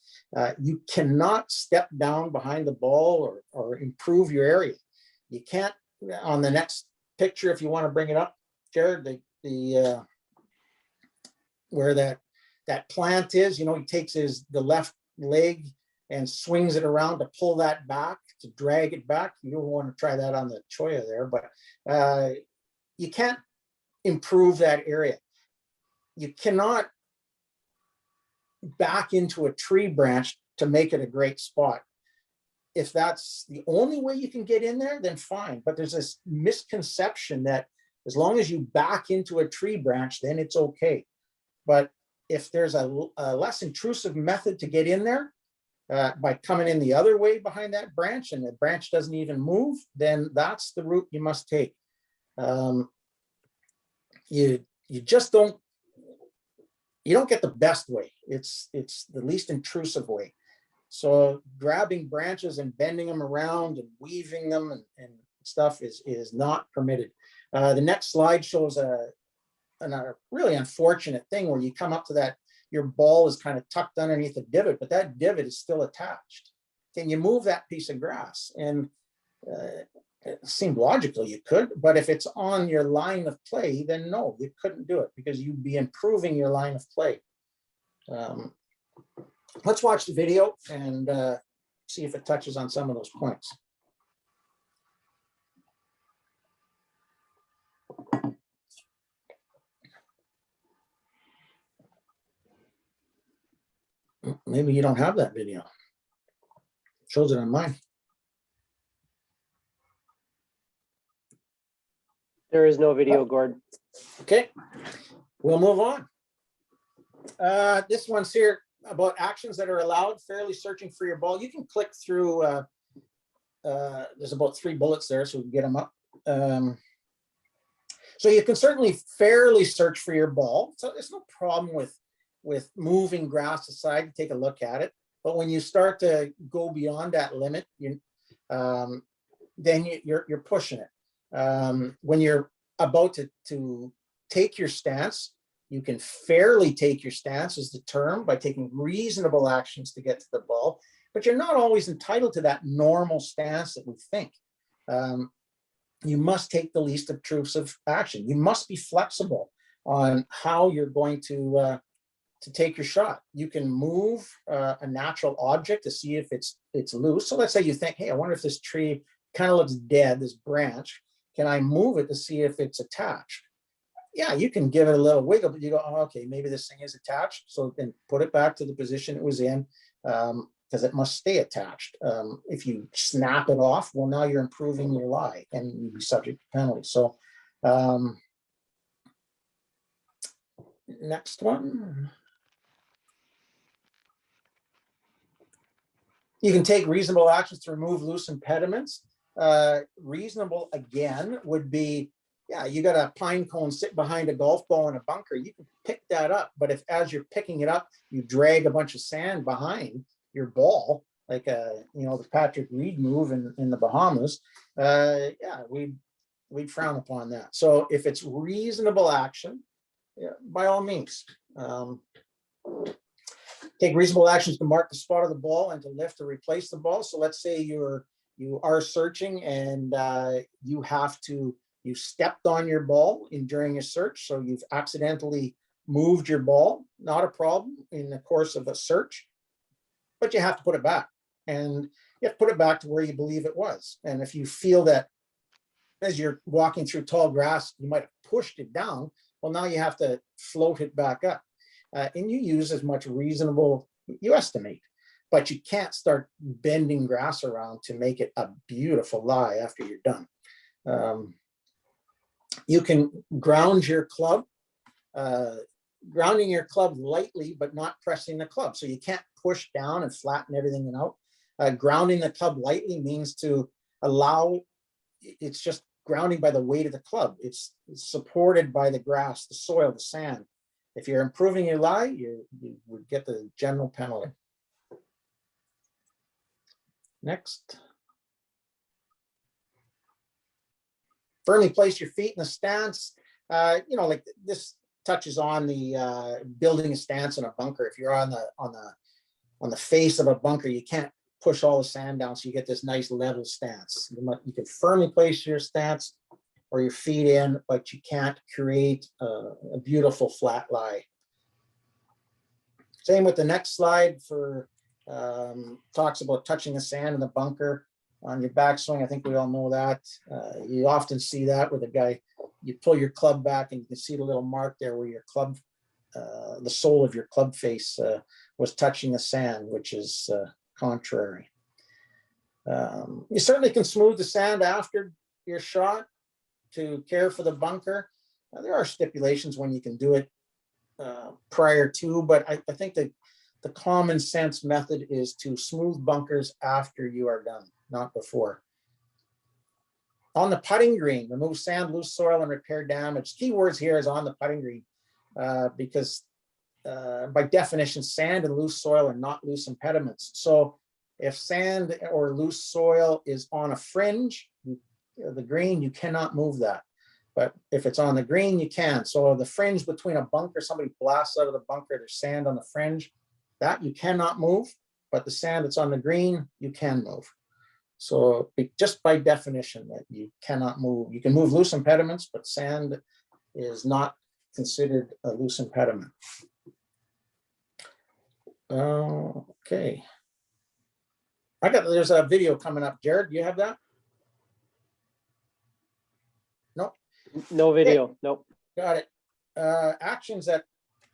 You cannot step down behind the ball or improve your area. You can't, on the next picture, if you want to bring it up, Jared, where that plant is, he takes the left leg and swings it around to pull that back, to drag it back. You don't want to try that on the cholla there, but you can't improve that area. You cannot back into a tree branch to make it a great spot. If that's the only way you can get in there, then fine. But there's this misconception that as long as you back into a tree branch, then it's okay. But if there's a less intrusive method to get in there by coming in the other way behind that branch, and the branch doesn't even move, then that's the route you must take. You just don't get the best way. It's the least intrusive way. So grabbing branches and bending them around and weaving them and stuff is not permitted. The next slide shows a really unfortunate thing where you come up to that, your ball is kind of tucked underneath a divot, but that divot is still attached. Can you move that piece of grass? And it seemed logical you could, but if it's on your line of play, then no, you couldn't do it because you'd be improving your line of play. Let's watch the video and see if it touches on some of those points. Maybe you don't have that video. Shows it on mine. There is no video, Gord. Okay, we'll move on. This one's here about actions that are allowed, fairly searching for your ball. You can click through, there's about 3 bullets there, so we can get them up. So you can certainly fairly search for your ball. So there's no problem with moving grass aside to take a look at it. But when you start to go beyond that limit, then you're pushing it. When you're about to take your stance, you can fairly take your stance is the term by taking reasonable actions to get to the ball, but you're not always entitled to that normal stance that we think. You must take the least obtrusive action. You must be flexible on how you're going to take your shot. You can move a natural object to see if it's loose. So let's say you think, hey, I wonder if this tree kind of looks dead, this branch. Can I move it to see if it's attached? Yeah, you can give it a little wiggle, but you go, oh, okay, maybe this thing is attached. So then put it back to the position it was in because it must stay attached. If you snap it off, well, now you're improving your lie and you'd be subject to penalty. So next one. You can take reasonable actions to remove loose impediments. Reasonable, again, would be, yeah, you got a pine cone sit behind a golf ball in a bunker. You can pick that up, but if as you're picking it up, you drag a bunch of sand behind your ball, like the Patrick Reed move in the Bahamas, yeah, we'd frown upon that. So if it's reasonable action, yeah, by all means. Take reasonable actions to mark the spot of the ball and to lift or replace the ball. So let's say you are searching and you stepped on your ball during a search. So you've accidentally moved your ball, not a problem in the course of a search, but you have to put it back and you have to put it back to where you believe it was. And if you feel that as you're walking through tall grass, you might have pushed it down, well, now you have to float it back up. And you use as much reasonable, you estimate, but you can't start bending grass around to make it a beautiful lie after you're done. You can ground your club, grounding your club lightly, but not pressing the club. So you can't push down and flatten everything out. Grounding the club lightly means to allow, it's just grounding by the weight of the club. It's supported by the grass, the soil, the sand. If you're improving your lie, you would get the general penalty. Next. Firmly place your feet in the stance. Like this touches on the building a stance in a bunker. If you're on the face of a bunker, you can't push all the sand down, so you get this nice level stance. You can firmly place your stance or your feet in, but you can't create a beautiful flat lie. Same with the next slide for talks about touching the sand in the bunker on your backswing. I think we all know that. You often see that with a guy, you pull your club back and you can see the little mark there where your club, the sole of your club face was touching the sand, which is contrary. You certainly can smooth the sand after your shot to care for the bunker. There are stipulations when you can do it prior to, but I think that the common sense method is to smooth bunkers after you are done, not before. On the putting green, remove sand, loose soil, and repair damage. Key words here is on the putting green because by definition, sand and loose soil are not loose impediments. So If sand or loose soil is on a fringe, the green, you cannot move that. But if it's on the green, you can. So the fringe between a bunker, somebody blasts out of the bunker, there's sand on the fringe, that you cannot move. But the sand that's on the green, you can move. So just by definition that you cannot move. You can move loose impediments, but sand is not considered a loose impediment. Okay. There's a video coming up. Jared, do you have that? No. No video. Nope. Got it. Actions that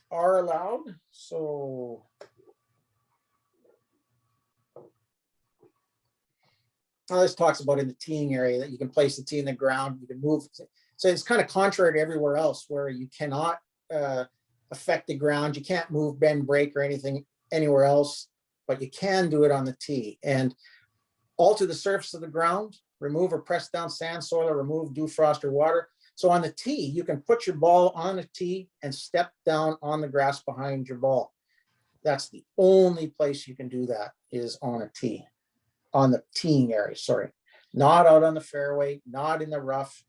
are allowed. So this talks about in the teeing area that you can place the tee in the ground, you can move. So it's kind of contrary to everywhere else where you cannot affect the ground. You can't move, bend, break, or anything anywhere else, but you can do it on the tee. And alter the surface of the ground, remove or press down sand, soil, or remove dew, frost, or water. So on the tee, you can put your ball on a tee and step down on the grass behind your ball. That's the only place you can do that is on a tee, on the teeing area, sorry. Not out on the fairway, not in the rough.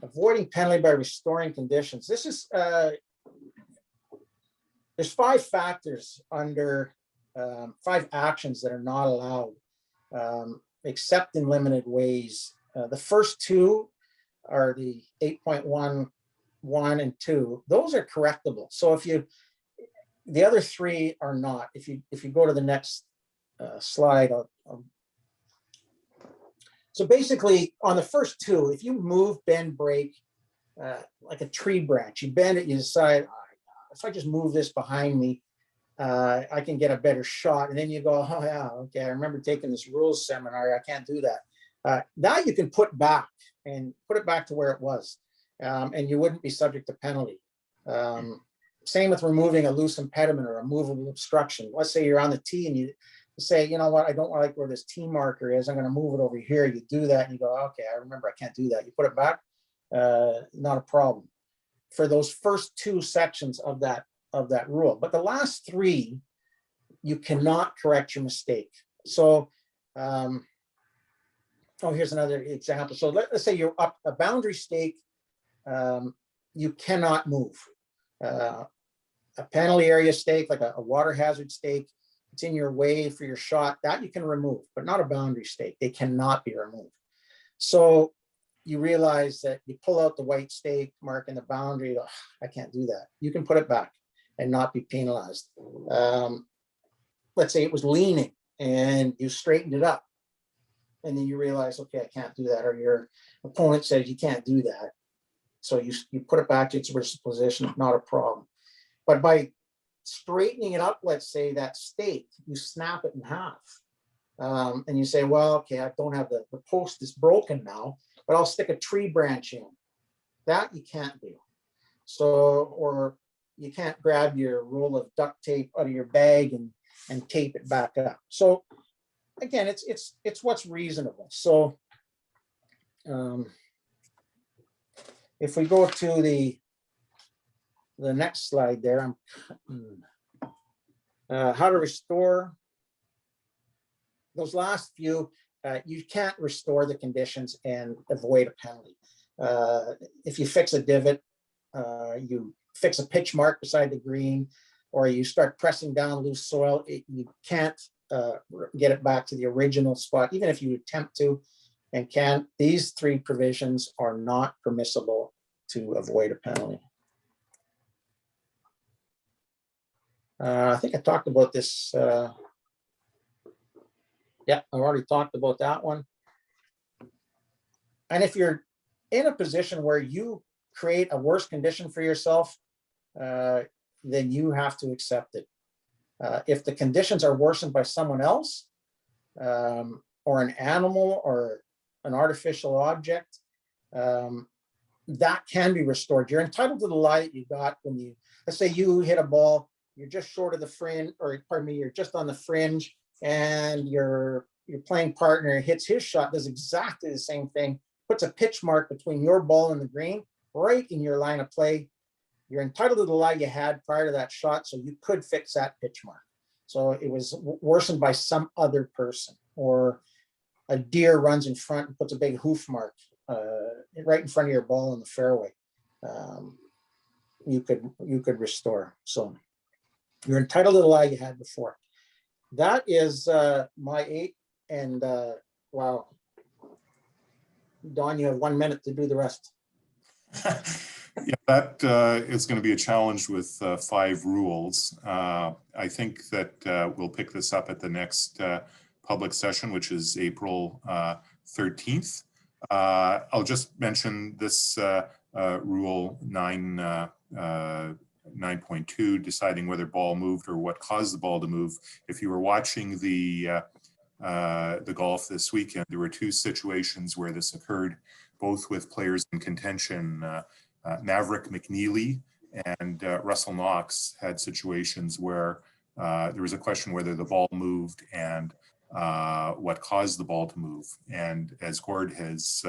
Avoiding penalty by restoring conditions. This is, there's 5 factors under 5 actions that are not allowed, except in limited ways. The first 2 are the 8.1, 1 and 2. Those are correctable. So if you, the other 3 are not. If you go to the next slide, so basically on the first 2, if you move, bend, break, like a tree branch, you bend it, you decide, if I just move this behind me, I can get a better shot. And then you go, oh yeah, okay, I remember taking this rules seminar, I can't do that. Now you can put back and put it back to where it was, and you wouldn't be subject to penalty. Same with removing a loose impediment or a movable obstruction. Let's say you're on the tee and you say, you know what, I don't like where this tee marker is, I'm going to move it over here. You do that and you go, okay, I remember I can't do that. You put it back, not a problem for those first 2 sections of that rule. But the last 3, you cannot correct your mistake. So, here's another example. So let's say you're up a boundary stake, you cannot move. A penalty area stake, like a water hazard stake, it's in your way for your shot, that you can remove, but not a boundary stake. They cannot be removed. So you realize that you pull out the white stake mark in the boundary, I can't do that. You can put it back and not be penalized. Let's say it was leaning and you straightened it up and then you realize, okay, I can't do that. Or your opponent says you can't do that. So you put it back to its original position, not a problem. But by straightening it up, let's say that stake, you snap it in half. And you say, well, okay, I don't have the post is broken now, but I'll stick a tree branch in. That you can't do. So, or you can't grab your roll of duct tape out of your bag and tape it back up. So again, it's what's reasonable. So if we go to the next slide there, how to restore those last few, you can't restore the conditions and avoid a penalty. If you fix a divot, you fix a pitch mark beside the green, or you start pressing down loose soil, you can't get it back to the original spot, even if you attempt to and can't. These 3 provisions are not permissible to avoid a penalty. I think I talked about this. Yeah, I've already talked about that one. And if you're in a position where you create a worse condition for yourself, then you have to accept it. If the conditions are worsened by someone else, or an animal or an artificial object, that can be restored. You're entitled to the lie that you got when you, let's say you hit a ball, you're just short of the fringe, or pardon me, you're just on the fringe, and your playing partner hits his shot, does exactly the same thing, puts a pitch mark between your ball and the green, right in your line of play. you're entitled to the lie you had prior to that shot, so you could fix that pitch mark. So it was worsened by some other person, or a deer runs in front and puts a big hoof mark right in front of your ball in the fairway. You could restore. So you're entitled to the lie you had before. That is my 8. And wow, Don, you have 1 minute to do the rest. Yeah, that is going to be a challenge with 5 rules. I think that we'll pick this up at the next public session, which is April 13th. I'll just mention this rule 9.2, deciding whether ball moved or what caused the ball to move. If you were watching the golf this weekend, there were 2 situations where this occurred, both with players in contention. Maverick McNeely and Russell Knox had situations where there was a question whether the ball moved and what caused the ball to move. And as Gord has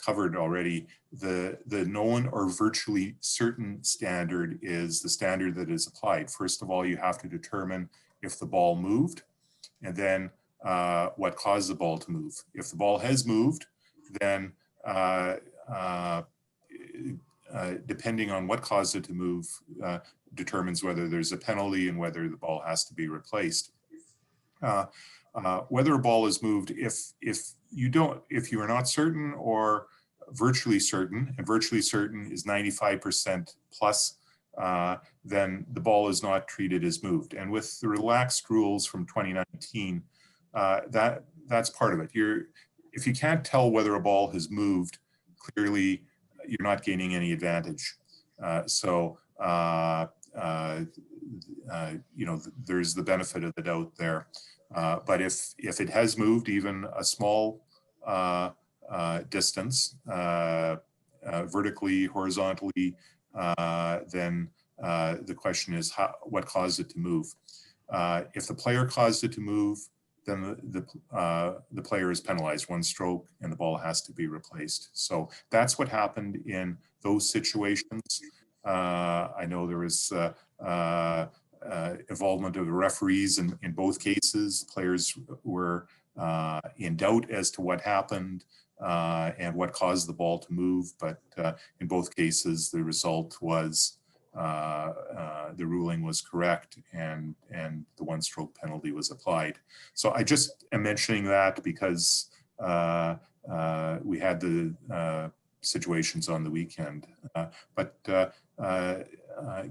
covered already, the known or virtually certain standard is the standard that is applied. First of all, you have to determine if the ball moved, and then what caused the ball to move. If the ball has moved, then depending on what caused it to move, determines whether there's a penalty and whether the ball has to be replaced. Whether a ball is moved, if you are not certain or virtually certain, and virtually certain is 95% plus, then the ball is not treated as moved. And with the relaxed rules from 2019, that's part of it. If you can't tell whether a ball has moved, clearly you're not gaining any advantage. There's the benefit of the doubt there. But if it has moved even a small distance, vertically, horizontally, then the question is what caused it to move. If the player caused it to move, then the player is penalized 1 stroke and the ball has to be replaced. So that's what happened in those situations. I know there was involvement of the referees in both cases. Players were in doubt as to what happened and what caused the ball to move. But in both cases, the result was the ruling was correct and the 1 stroke penalty was applied. So I just am mentioning that because we had the situations on the weekend.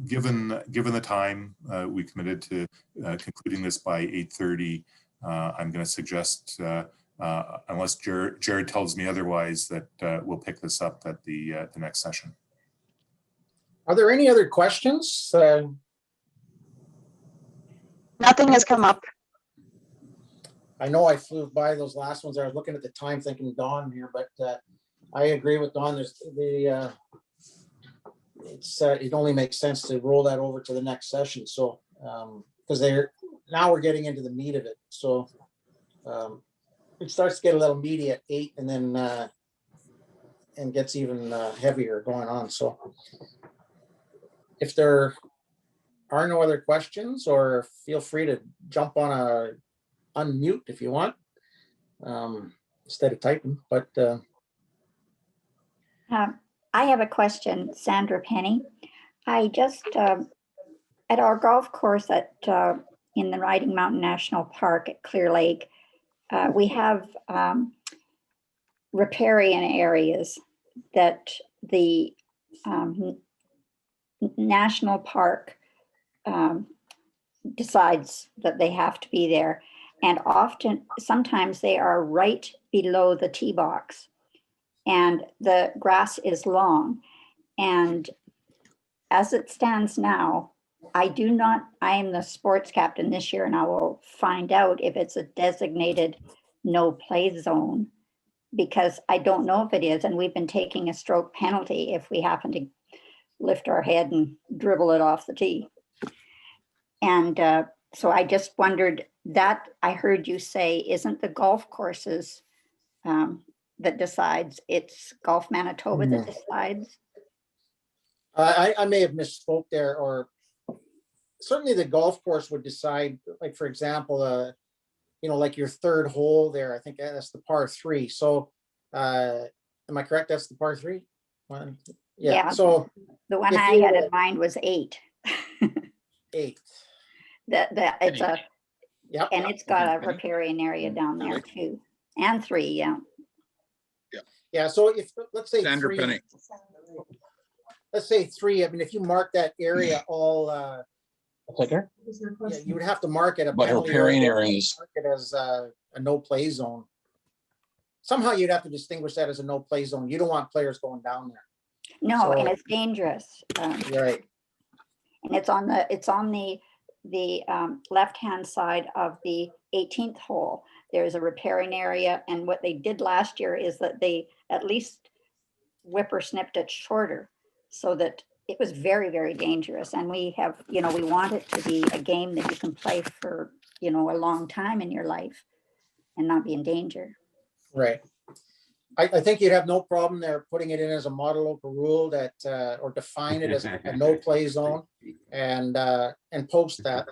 Given the time we committed to concluding this by 8:30, I'm going to suggest, unless Jared tells me otherwise, that we'll pick this up at the next session. Are there any other questions? Nothing has come up. I know I flew by those last ones. I was looking at the time thinking Dawn here, but I agree with Dawn. It only makes sense to roll that over to the next session. So, because now we're getting into the meat of it. So it starts to get a little meaty at 8 and then and gets even heavier going on. So if there are no other questions, or feel free to jump on unmute if you want, instead of typing, but I have a question, Sandra Penny. I just, at our golf course in the Riding Mountain National Park at Clear Lake, we have riparian areas that the national park decides that they have to be there. And sometimes they are right below the tee box and the grass is long. And as it stands now, I am the sports captain this year, and I will find out if it's a designated no play zone, because I don't know if it is. And we've been taking a stroke penalty if we happen to lift our head and dribble it off the tee. And so I just wondered that I heard you say, isn't the golf courses that decides, it's Golf Manitoba that decides? I may have misspoke there, or certainly the golf course would decide, like, for example, like your third hole there, I think that's the par 3. So, am I correct? That's the par 3? One, yeah, Yeah. so The one if I you, had in mind was 8. 8. It's a, Yep. and it's got a riparian area down there too. And 3, yeah. Yeah, so if, let's say Sandra 3, Penny. let's say 3, I mean, if you mark that area all, Clicker. yeah, you would have to mark it a But her penalty pairing area, areas, mark it as a no play zone. Somehow you'd have to distinguish that as a no play zone. You don't want players going down there. No, and So- it's dangerous. Right. And it's on the left-hand side of the 18th hole. There's a riparian area, and what they did last year is that they at least whippersnipped it shorter, so that it was very, very dangerous. And we have, we want it to be a game that you can play for, a long time in your life and not be in danger. Right. I think you'd have no problem there putting it in as a model local rule that, or define it as a no play zone and post that